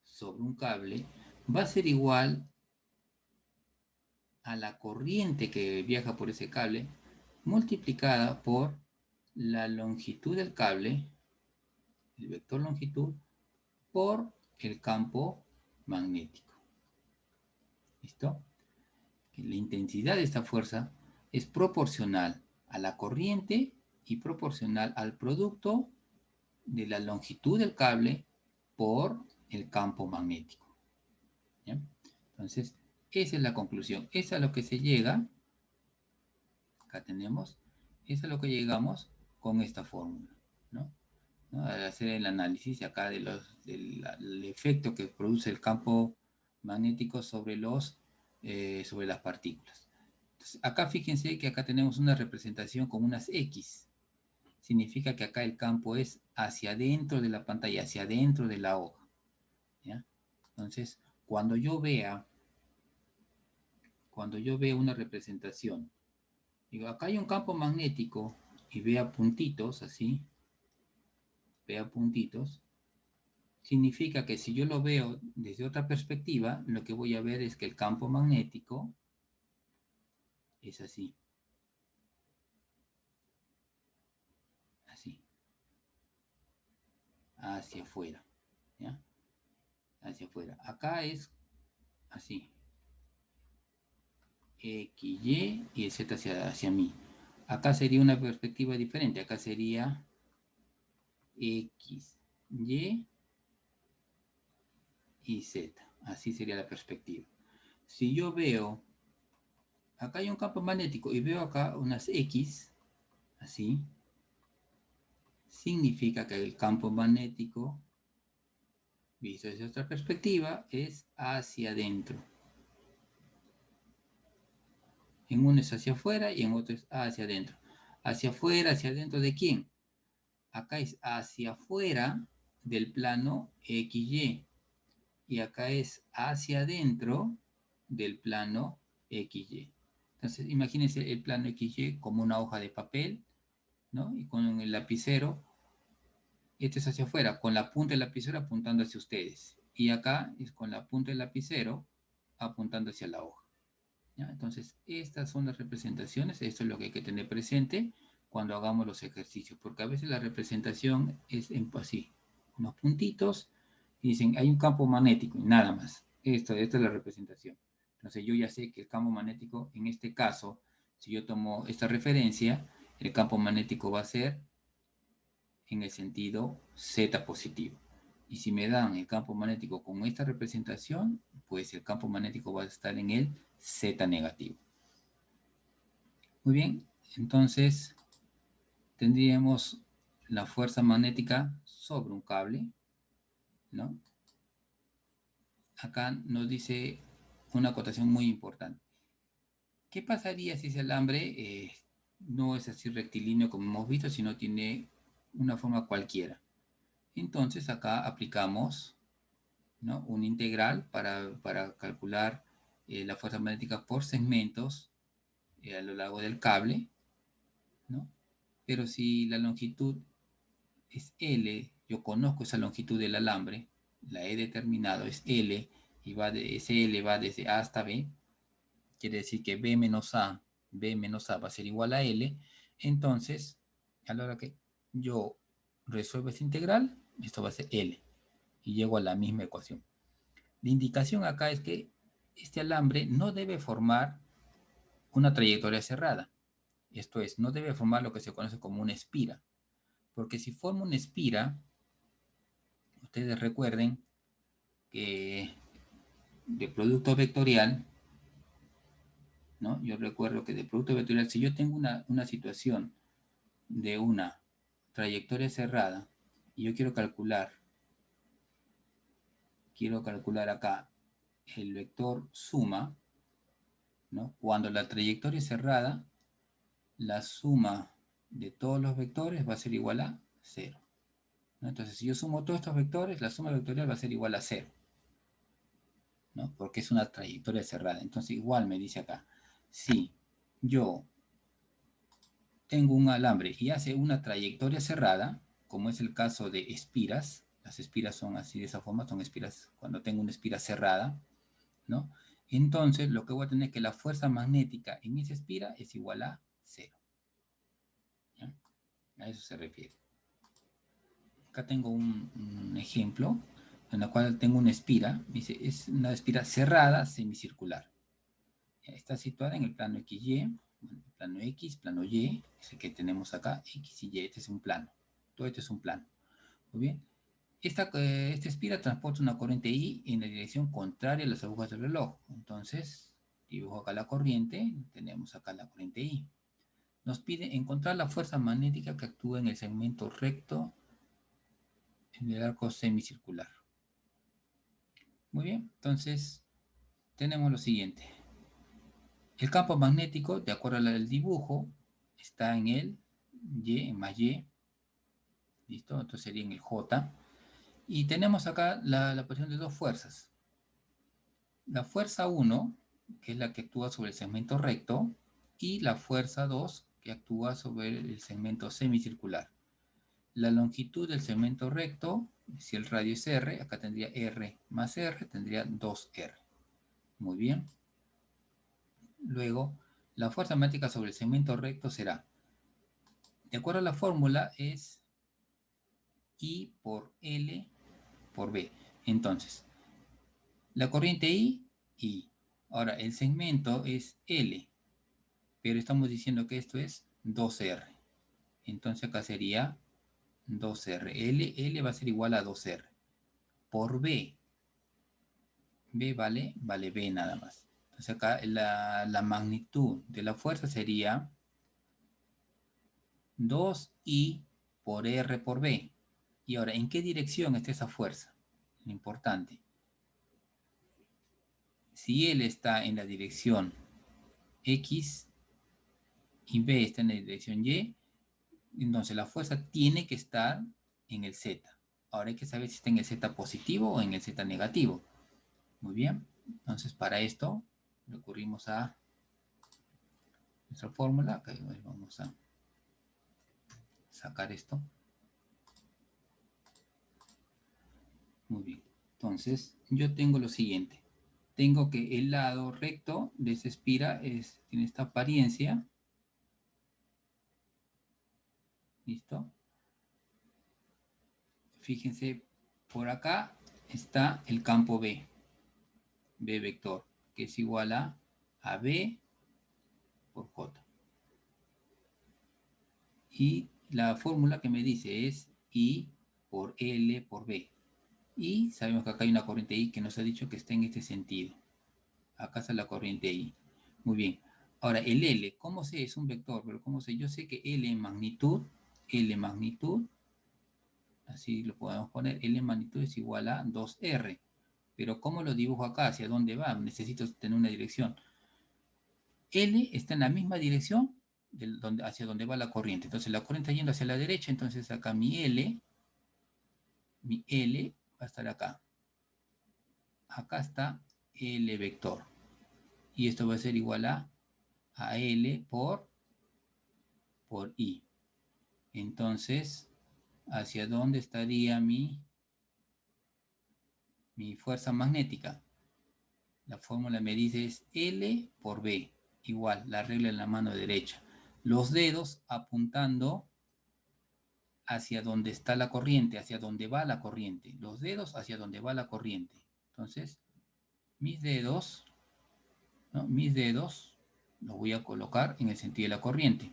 sobre un cable va a ser igual a la corriente que viaja por ese cable multiplicada por la longitud del cable, el vector longitud, por el campo magnético. ¿Listo? La intensidad de esta fuerza es proporcional a la corriente y proporcional al producto de la longitud del cable por el campo magnético. ¿Ya? Entonces, esa es la conclusión. Esa es a lo que se llega. Acá tenemos. Esa es a lo que llegamos con esta fórmula, ¿no? Al hacer el análisis acá del efecto que produce el campo magnético sobre las partículas. Entonces, acá fíjense que acá tenemos una representación con unas X. Significa que acá el campo es hacia adentro de la pantalla, hacia adentro de la hoja. ¿Ya? Entonces, cuando yo vea una representación, digo, acá hay un campo magnético y vea puntitos así, significa que si yo lo veo desde otra perspectiva, lo que voy a ver es que el campo magnético es así. Así. Hacia afuera. ¿Ya? Hacia afuera. Acá es así. X, Y y el Z hacia mí. Acá sería una perspectiva diferente. Acá sería X, Y Z. Así sería la perspectiva. Si yo veo, acá hay un campo magnético y veo acá unas X, así, significa que el campo magnético, visto desde otra perspectiva, es hacia adentro. En uno es hacia afuera y en otro es hacia adentro. Hacia afuera, hacia adentro ¿de quién? Acá es hacia afuera del plano XY. Y acá es hacia adentro del plano XY. Entonces, imagínense el plano XY como una hoja de papel, ¿no? Y con el lapicero, este es hacia afuera, con la punta del lapicero apuntando hacia ustedes. Y acá es con la punta del lapicero apuntando hacia la hoja. ¿Ya? Entonces, estas son las representaciones. Esto es lo que hay que tener presente cuando hagamos los ejercicios, porque a veces la representación es así, unos puntitos, y dicen, hay un campo magnético, y nada más. Esta es la representación. Entonces, yo ya sé que el campo magnético, en este caso, si yo tomo esta referencia, el campo magnético va a ser en el sentido Z positivo. Y si me dan el campo magnético con esta representación, pues el campo magnético va a estar en el Z negativo. Muy bien, entonces tendríamos la fuerza magnética sobre un cable, ¿no? Acá nos dice una acotación muy importante. ¿Qué pasaría si ese alambre no es así rectilíneo como hemos visto, sino tiene una forma cualquiera? Entonces acá aplicamos, ¿no?, un integral para calcular la fuerza magnética por segmentos a lo largo del cable, ¿no? Pero si la longitud es L, yo conozco esa longitud del alambre, la he determinado, es L, y ese L va desde A hasta B, quiere decir que B menos A va a ser igual a L. Entonces, a la hora que yo resuelvo esta integral, esto va a ser L, y llego a la misma ecuación. La indicación acá es que este alambre no debe formar una trayectoria cerrada. Esto es, no debe formar lo que se conoce como una espira. Porque si forma una espira, ustedes recuerden que de producto vectorial, ¿no? Yo recuerdo que de producto vectorial, si yo tengo una situación de una trayectoria cerrada y yo quiero calcular acá el vector suma, ¿no? Cuando la trayectoria es cerrada, la suma de todos los vectores va a ser igual a 0. ¿No? Entonces, si yo sumo todos estos vectores, la suma vectorial va a ser igual a 0. ¿No? Porque es una trayectoria cerrada. Entonces, igual me dice acá, si yo tengo un alambre y hace una trayectoria cerrada, como es el caso de espiras, las espiras son así de esa forma, son espiras, cuando tengo una espira cerrada, ¿no? Entonces, lo que voy a tener es que la fuerza magnética en esa espira es igual a 0. ¿Ya? A eso se refiere. Acá tengo un ejemplo en el cual tengo una espira, dice, es una espira cerrada semicircular. Está situada en el plano XY, plano X, plano Y, es el que tenemos acá, X y Y, este es un plano. Todo esto es un plano. Muy bien. Esta espira transporta una corriente I en la dirección contraria a las agujas del reloj. Entonces, dibujo acá la corriente, tenemos acá la corriente I. Nos pide encontrar la fuerza magnética que actúa en el segmento recto en el arco semicircular. Muy bien, entonces tenemos lo siguiente. El campo magnético, de acuerdo al dibujo, está en el Y, en más Y. ¿Listo? Entonces sería en el J. Y tenemos acá la posición de dos fuerzas. La fuerza 1, que es la que actúa sobre el segmento recto, y la fuerza 2, que actúa sobre el segmento semicircular. La longitud del segmento recto, si el radio es R, acá tendría R más R, tendría 2R. Muy bien. Luego, La fuerza magnética sobre el segmento recto será, de acuerdo a la fórmula, es I por L por B. Entonces, la corriente I. Ahora, el segmento es L, pero estamos diciendo que esto es 2R. Entonces acá sería 2R. L va a ser igual a 2R por B. B vale B nada más. Entonces acá la magnitud de la fuerza sería 2I por R por B. Y ahora, ¿en qué dirección está esa fuerza? Lo importante. Si L está en la dirección X y B está en la dirección Y, entonces la fuerza tiene que estar en el Z. Ahora hay que saber si está en el Z positivo o en el Z negativo. Muy bien. Entonces para esto recurrimos a nuestra fórmula. Acá vamos a sacar esto. Muy bien. Entonces yo tengo lo siguiente. Tengo que el lado recto de esta espira tiene esta apariencia. ¿Listo? Fíjense, por acá está el campo B. B vector, que es igual a B por J. Y la fórmula que me dice es I por L por B. Y sabemos que acá hay una corriente I que nos ha dicho que está en este sentido. Acá está la corriente I. Muy bien. Ahora, el L, ¿cómo sé? Es un vector, pero ¿cómo sé? Yo sé que L en magnitud, así lo podemos poner, L en magnitud es igual a 2R. Pero ¿cómo lo dibujo acá? ¿Hacia dónde va? Necesito tener una dirección. L está en la misma dirección hacia donde va la corriente. Entonces la corriente está yendo hacia la derecha, entonces acá mi L va a estar acá. Acá está L vector. Y esto va a ser igual a L por I. Entonces, ¿hacia dónde estaría mi fuerza magnética? La fórmula me dice es L por B. Igual, la regla en la mano derecha. Los dedos apuntando hacia donde está la corriente, hacia donde va la corriente. Los dedos hacia donde va la corriente. Entonces, mis dedos, ¿no? Mis dedos los voy a colocar en el sentido de la corriente.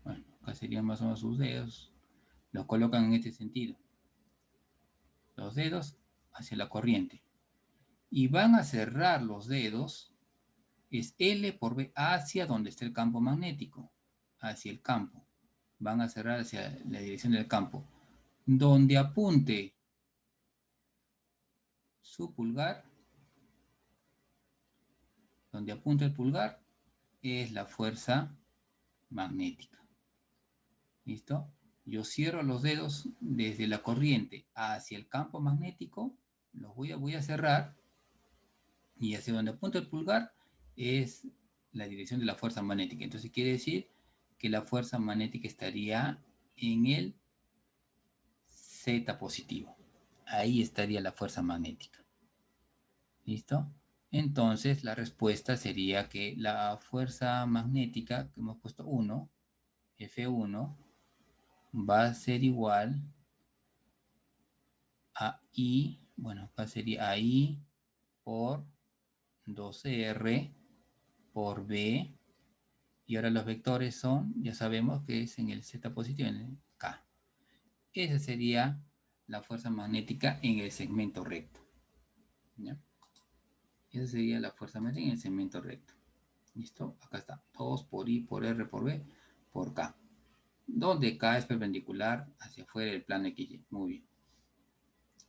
Bueno, acá serían más o menos sus dedos. Los colocan en este sentido. Los dedos hacia la corriente. Y van a cerrar los dedos, es L por B, hacia donde está el campo magnético. Hacia el campo. Van a cerrar hacia la dirección del campo. Donde apunte su pulgar, donde apunta el pulgar, es la fuerza magnética. ¿Listo? Yo cierro los dedos desde la corriente hacia el campo magnético, los voy a cerrar, y hacia donde apunta el pulgar es la dirección de la fuerza magnética. Entonces quiere decir que la fuerza magnética estaría en el Z positivo. Ahí estaría la fuerza magnética. ¿Listo? Entonces la respuesta sería que la fuerza magnética que hemos puesto 1, F1, va a ser igual a I, bueno, acá sería a I por 2R por B, y ahora los vectores son, ya sabemos que es en el Z positivo, en el K. Esa sería la fuerza magnética en el segmento recto. ¿Ya? Esa sería la fuerza magnética en el segmento recto. ¿Listo? Acá está. 2 por I por R por B por K. Donde K es perpendicular hacia afuera del plano XY. Muy bien.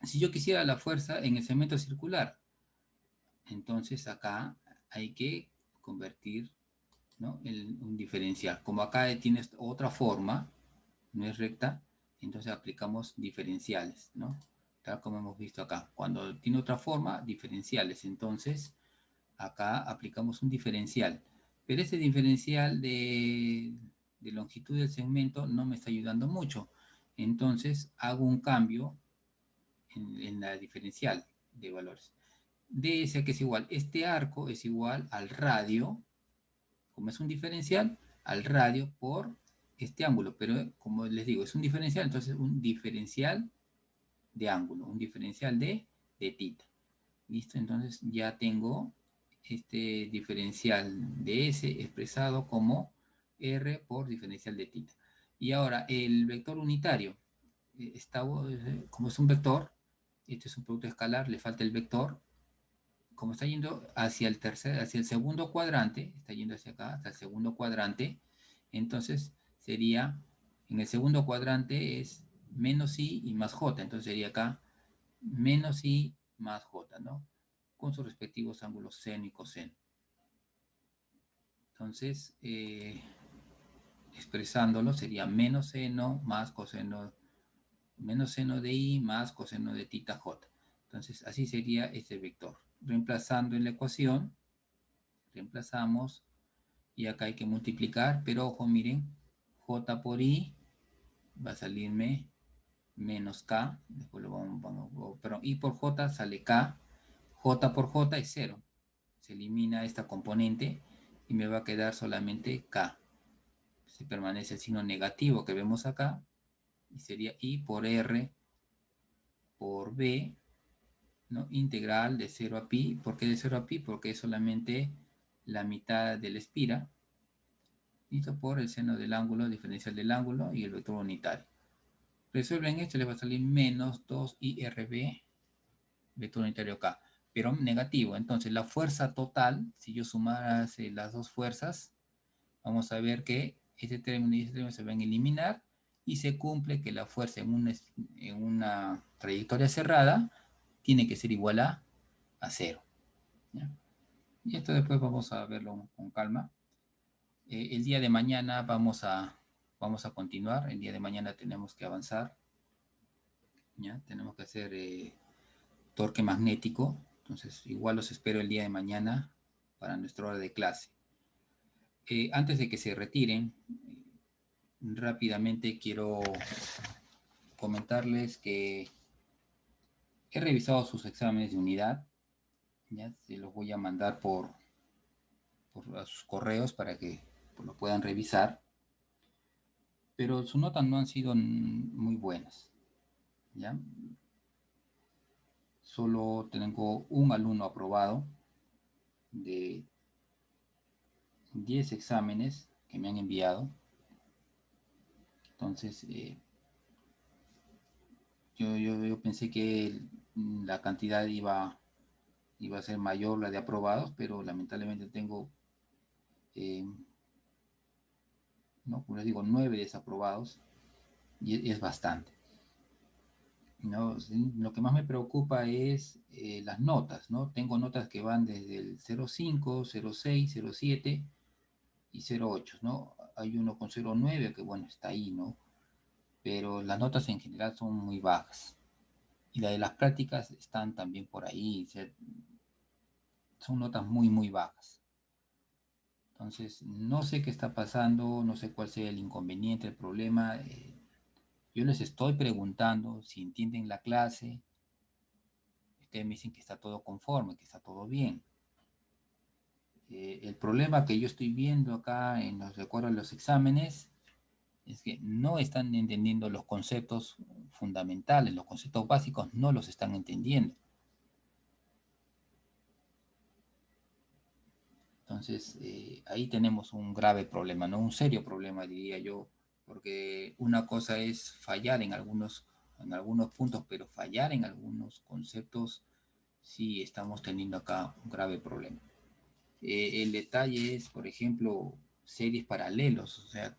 Si yo quisiera la fuerza en el segmento circular, entonces acá hay que convertir, ¿no?, un diferencial. Como acá tienes otra forma, no es recta, entonces aplicamos diferenciales, ¿no? Tal como hemos visto acá. Cuando tiene otra forma, diferenciales. Entonces, acá aplicamos un diferencial. Pero ese diferencial de longitud del segmento no me está ayudando mucho. Entonces, hago un cambio en la diferencial de valores. ds que es igual, este arco es igual al radio, como es un diferencial, al radio por este ángulo, pero como les digo, es un diferencial, entonces un diferencial de ángulo, un diferencial de tita. ¿Listo? Entonces ya tengo este diferencial de S expresado como R por diferencial de tita. Y ahora el vector unitario, está, como es un vector, este es un producto escalar, le falta el vector, como está yendo hacia el segundo cuadrante, está yendo hacia acá, hasta el segundo cuadrante, entonces sería, en el segundo cuadrante es menos I y más J, entonces sería acá menos I más J, ¿no? Con sus respectivos ángulos seno y coseno. Entonces, expresándolo sería menos seno más coseno, menos seno de I más coseno de tita J. Entonces, así sería este vector. Reemplazando en la ecuación, reemplazamos y acá hay que multiplicar, pero ojo, miren, J por I va a salirme menos K, después lo pero I por J sale K, J por J es 0, se elimina esta componente y me va a quedar solamente K. Se permanece el signo negativo que vemos acá y sería I por R por B, ¿no? Integral de 0 a pi. ¿Por qué de 0 a pi? Porque es solamente la mitad del espira, listo, por el seno del ángulo, diferencial del ángulo y el vector unitario. Resuelven esto, les va a salir menos 2IRB, vector unitario K, pero negativo. Entonces la fuerza total, si yo sumara las dos fuerzas, vamos a ver que este término y este término se van a eliminar y se cumple que la fuerza en una trayectoria cerrada tiene que ser igual a 0. ¿Ya? Y esto después vamos a verlo con calma. El día de mañana vamos a continuar. El día de mañana tenemos que avanzar. ¿Ya? Tenemos que hacer torque magnético. Entonces, igual los espero el día de mañana para nuestra hora de clase. Antes de que se retiren, rápidamente quiero comentarles que he revisado sus exámenes de unidad. Ya se los voy a mandar por a sus correos para que lo puedan revisar. Pero sus notas no han sido muy buenas. ¿Ya? Solo tengo un alumno aprobado de 10 exámenes que me han enviado. Entonces, yo pensé que la cantidad iba a ser mayor, la de aprobados, pero lamentablemente tengo, ¿no? Como les digo, 9 desaprobados y es bastante. ¿No? Sí, lo que más me preocupa es las notas, ¿no? Tengo notas que van desde el 0,5, 0,6, 0,7 y 0,8, ¿no? Hay uno con 0,9 que, bueno, está ahí, ¿no? Pero las notas en general son muy bajas. Y la de las prácticas están también por ahí, o sea, son notas muy, muy bajas. Entonces, no sé qué está pasando, no sé cuál sea el inconveniente, el problema. Yo les estoy preguntando si entienden la clase. Ustedes me dicen que está todo conforme, que está todo bien. El problema que yo estoy viendo acá en los recuerdos de los exámenes es que no están entendiendo los conceptos fundamentales, los conceptos básicos no los están entendiendo. Entonces, ahí tenemos un grave problema, ¿no? Un serio problema, diría yo, porque una cosa es fallar en algunos puntos, pero fallar en algunos conceptos, sí estamos teniendo acá un grave problema. El detalle es, por ejemplo, series paralelos, o sea,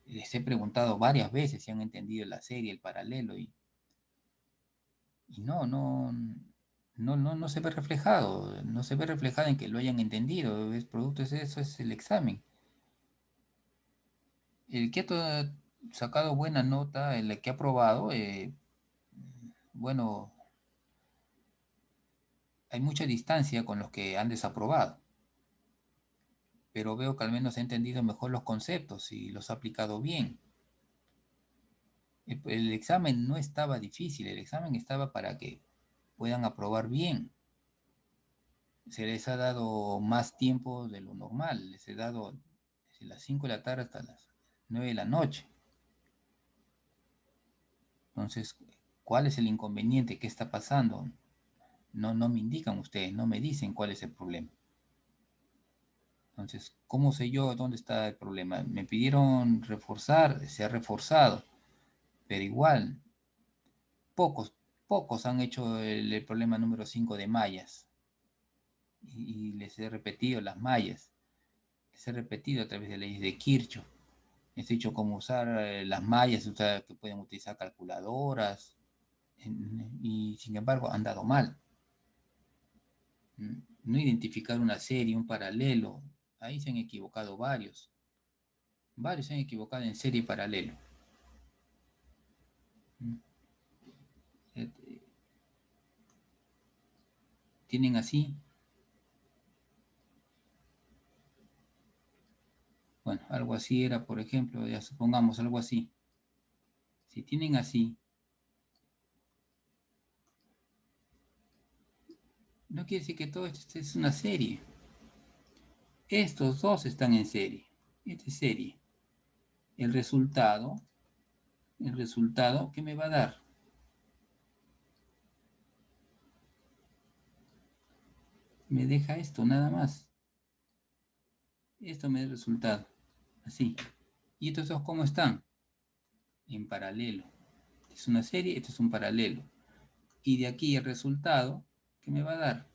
les he preguntado varias veces si han entendido la serie, el paralelo, y no se ve reflejado, no se ve reflejado en que lo hayan entendido, es producto de eso, es el examen. El que ha sacado buena nota, el que ha aprobado, bueno, hay mucha distancia con los que han desaprobado, pero veo que al menos ha entendido mejor los conceptos y los ha aplicado bien. El examen no estaba difícil, el examen estaba para que puedan aprobar bien. se les ha dado más tiempo de lo normal, les he dado desde las 5 de la tarde hasta las 9 de la noche. Entonces, ¿cuál es el inconveniente? ¿Qué está pasando? No me indican ustedes, no me dicen cuál es el problema. Entonces, ¿cómo sé yo dónde está el problema? Me pidieron reforzar, se ha reforzado, pero igual, pocos han hecho el problema número 5 de mallas. Y les he repetido las mallas. Les he repetido a través de leyes de Kirchhoff. Les he dicho cómo usar las mallas, que pueden utilizar calculadoras, y sin embargo han dado mal. No identificar una serie, un paralelo. Ahí se han equivocado varios. Varios se han equivocado en serie y paralelo. Tienen así. Bueno, algo así era, por ejemplo, ya supongamos algo así. Si tienen así, no quiere decir que todo esto es una serie. Estos dos están en serie. Esta es serie. El resultado ¿qué me va a dar? Me deja esto, nada más. Esto me da el resultado. Así. ¿Y estos dos cómo están? En paralelo. Es una serie, esto es un paralelo. Y de aquí el resultado, ¿qué me va a dar?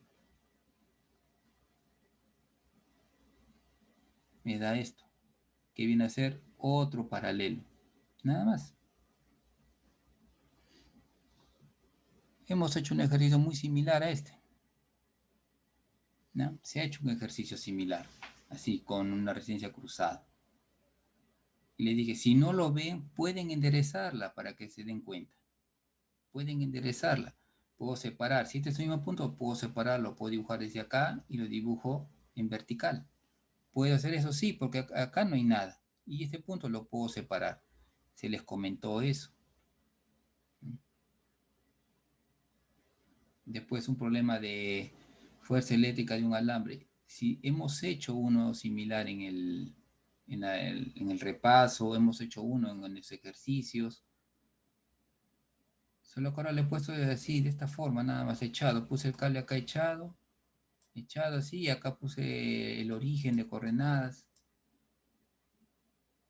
Me da esto, que viene a ser otro paralelo. Nada más. Hemos hecho un ejercicio muy similar a este. ¿No? Se ha hecho un ejercicio similar, así, con una resistencia cruzada. Y le dije, si no lo ven, pueden enderezarla para que se den cuenta. Pueden enderezarla. Puedo separar, si este es el mismo punto, puedo separarlo, puedo dibujar desde acá y lo dibujo en vertical. ¿Puedo hacer eso? Sí, porque acá no hay nada. Y este punto lo puedo separar. Se les comentó eso. Después un problema de fuerza eléctrica de un alambre. Si hemos hecho uno similar en el repaso, hemos hecho uno en los ejercicios, solo que ahora le he puesto así, de esta forma, nada más echado. Puse el cable acá echado así, y acá puse el origen de coordenadas.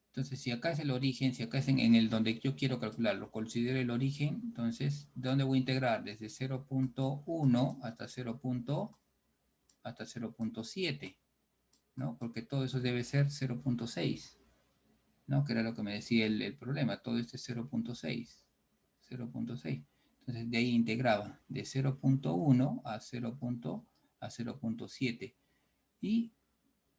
Entonces, si acá es el origen, si acá es en el donde yo quiero calcular, lo considero el origen, entonces, ¿de dónde voy a integrar? Desde 0.1 hasta 0.7, ¿no? Porque todo eso debe ser 0.6, ¿no? Que era lo que me decía el problema, todo esto es 0.6, 0.6. Entonces, de ahí integraba de 0.1 a 0.7. Y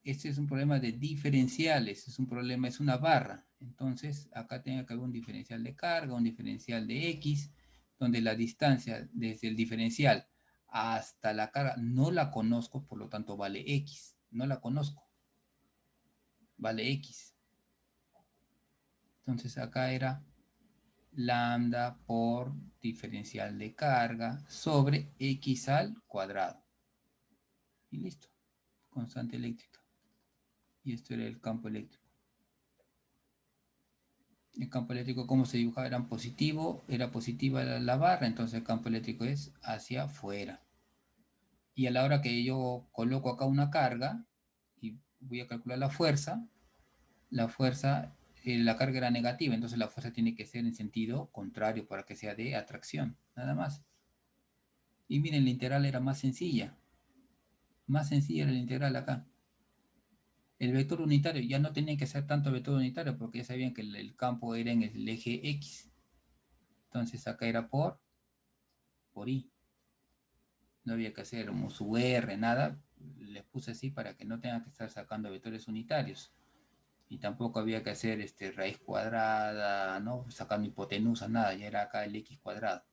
este es un problema de diferenciales, es un problema, es una barra. Entonces, acá tiene que haber un diferencial de carga, un diferencial de X, donde la distancia desde el diferencial hasta la carga no la conozco, por lo tanto vale X. No la conozco, vale X. Entonces, acá era lambda por diferencial de carga sobre X al cuadrado. Y listo, constante eléctrica. Y esto era el campo eléctrico. El campo eléctrico, ¿cómo se dibujaba? Era positivo, era positiva la barra, entonces el campo eléctrico es hacia afuera. Y a la hora que yo coloco acá una carga y voy a calcular la carga era negativa, entonces la fuerza tiene que ser en sentido contrario para que sea de atracción, nada más. Y miren, la integral era más sencilla era la integral acá. El vector unitario ya no tenía que ser tanto vector unitario porque ya sabían que el campo era en el eje X. Entonces acá era por Y. No había que hacer un su R, nada. Les puse así para que no tengan que estar sacando vectores unitarios. Y tampoco había que hacer raíz cuadrada, ¿no? Sacando hipotenusa, nada. Ya era acá el X cuadrado.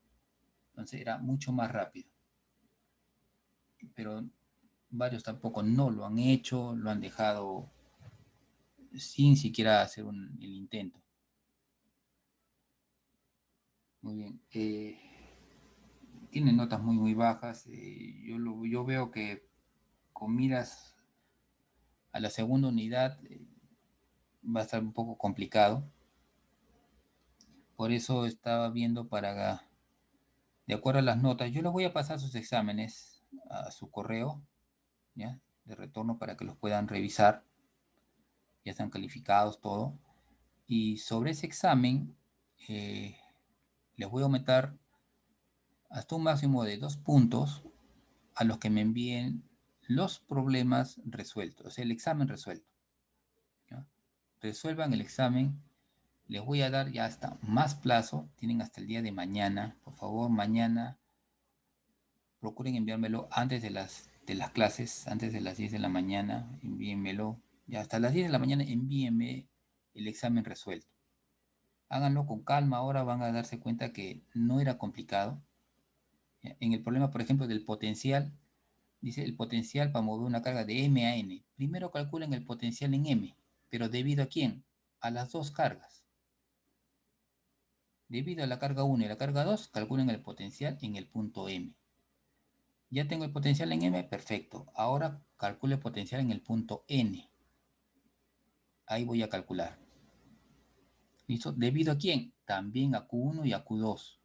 Entonces era mucho más rápido. Pero varios tampoco no lo han hecho, lo han dejado sin siquiera hacer el intento. Muy bien. Tienen notas muy bajas. Yo veo que con miras a la segunda unidad va a estar un poco complicado. Por eso estaba viendo para, de acuerdo a las notas, yo les voy a pasar sus exámenes a su correo, ¿ya? De retorno para que los puedan revisar. Ya están calificados, todo. Y sobre ese examen, les voy a aumentar hasta un máximo de 2 puntos a los que me envíen los problemas resueltos, o sea, el examen resuelto. ¿Ya? Resuelvan el examen. Les voy a dar ya hasta más plazo. Tienen hasta el día de mañana. Por favor, mañana procuren enviármelo antes de las clases, antes de las 10 de la mañana. Envíenmelo. Ya hasta las 10 de la mañana envíenme el examen resuelto. Háganlo con calma. Ahora van a darse cuenta que no era complicado. En el problema, por ejemplo, del potencial, dice el potencial para mover una carga de M a N. Primero calculen el potencial en M, pero ¿debido a quién? A las dos cargas. Debido a la carga 1 y la carga 2, calculen el potencial en el punto M. Ya tengo el potencial en M, perfecto. Ahora calculo el potencial en el punto N. Ahí voy a calcular. ¿Listo? ¿Debido a quién? También a Q1 y a Q2.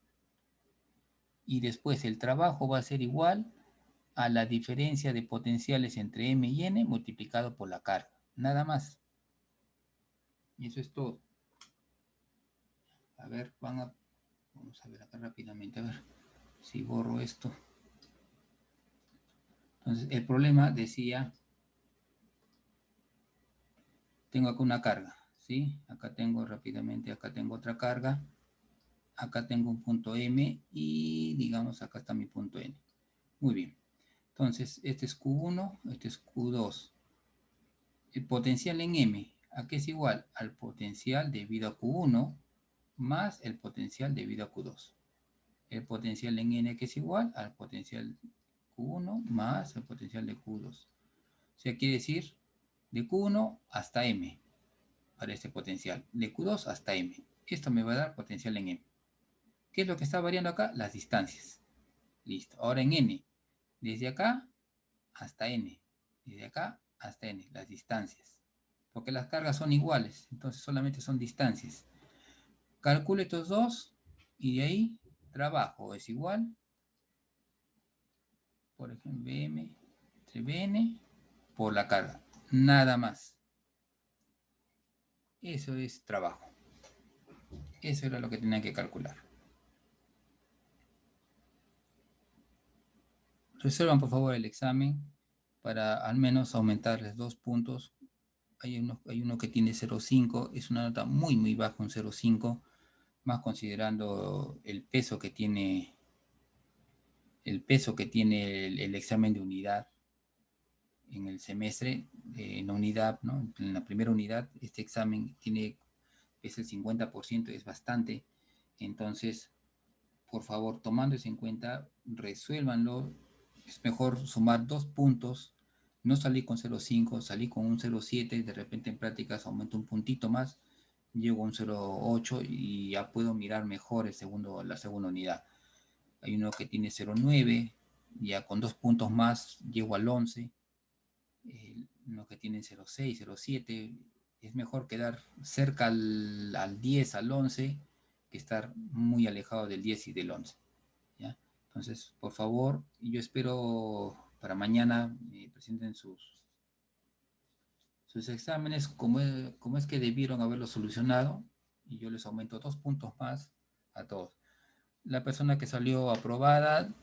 Y después el trabajo va a ser igual a la diferencia de potenciales entre M y N multiplicado por la carga. Nada más. Y eso es todo. A ver, vamos a ver acá rápidamente, a ver si borro esto. Entonces, el problema decía, tengo acá una carga, ¿sí? Acá tengo rápidamente, acá tengo otra carga, acá tengo un punto M y digamos acá está mi punto N. Muy bien. Entonces, este es Q1, este es Q2. El potencial en M, ¿a qué es igual? Al potencial debido a Q1 más el potencial debido a Q2. El potencial en N, que es igual al potencial Q1 más el potencial de Q2. O sea, quiere decir de Q1 hasta M para este potencial. De Q2 hasta M. Esto me va a dar potencial en M. ¿Qué es lo que está variando acá? Las distancias. Listo. Ahora en N. Desde acá hasta N. Desde acá hasta N. Las distancias. Porque las cargas son iguales. Entonces solamente son distancias. Calculo estos dos. Y de ahí trabajo. Es igual. Por ejemplo, Bm entre Bn por la carga. Nada más. Eso es trabajo. Eso era lo que tenían que calcular. Resuelvan por favor el examen para al menos aumentarles 2 puntos. Hay uno que tiene 0,5. Es una nota muy, muy baja, un 0,5. Más considerando el peso que tiene el examen de unidad en el semestre, en la unidad, ¿no? En la primera unidad, este examen es el 50%, es bastante. Entonces, por favor, tomando eso en cuenta, resuélvanlo. Es mejor sumar 2 puntos, no salir con 0,5, salir con un 0,7, de repente en prácticas aumento un puntito más, llego a un 0,8 y ya puedo mirar mejor la segunda unidad. Hay uno que tiene 0,9, ya con 2 puntos más llego al 11. Uno que tiene 0,6, 0,7, es mejor quedar cerca al 10, al 11, que estar muy alejado del 10 y del 11. ¿Ya? Entonces, por favor, yo espero para mañana presenten sus exámenes, como es que debieron haberlo solucionado, y yo les aumento 2 puntos más a todos. La persona que salió aprobada,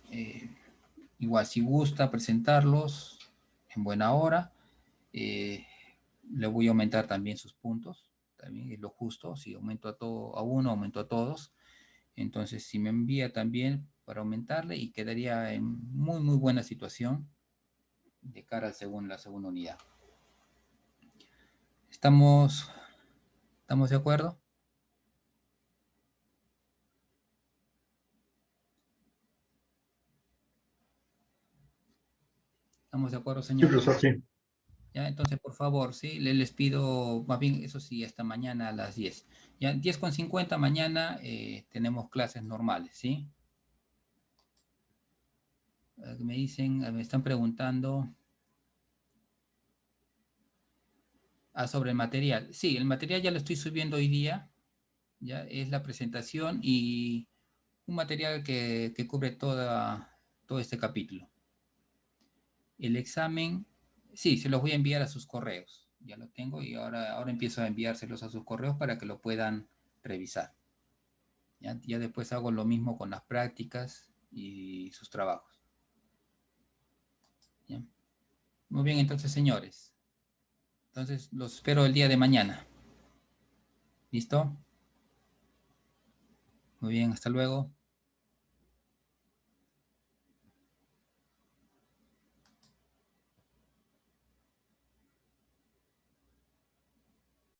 igual si gusta presentarlos en buena hora, le voy a aumentar también sus puntos, también es lo justo. Si aumento a uno, aumento a todos. Entonces, si me envía también para aumentarle, y quedaría en muy, muy buena situación de cara a la segunda unidad. ¿Estamos de acuerdo? ¿Estamos de acuerdo, Sí, señores? profesor, sí. Ya, entonces, por favor, sí, les pido, más bien, eso sí, hasta mañana a las 10. Ya, 10:50 mañana tenemos clases normales, ¿sí? Me dicen, me están preguntando, Sobre el material. Sí, el material ya lo estoy subiendo hoy día. Ya es la presentación y un material que cubre todo este capítulo. El examen, sí, se los voy a enviar a sus correos. Ya lo tengo y ahora empiezo a enviárselos a sus correos para que lo puedan revisar. Ya después hago lo mismo con las prácticas y sus trabajos. ¿Ya? Muy bien, entonces, señores. Entonces, los espero el día de mañana. ¿Listo? Muy bien, hasta luego.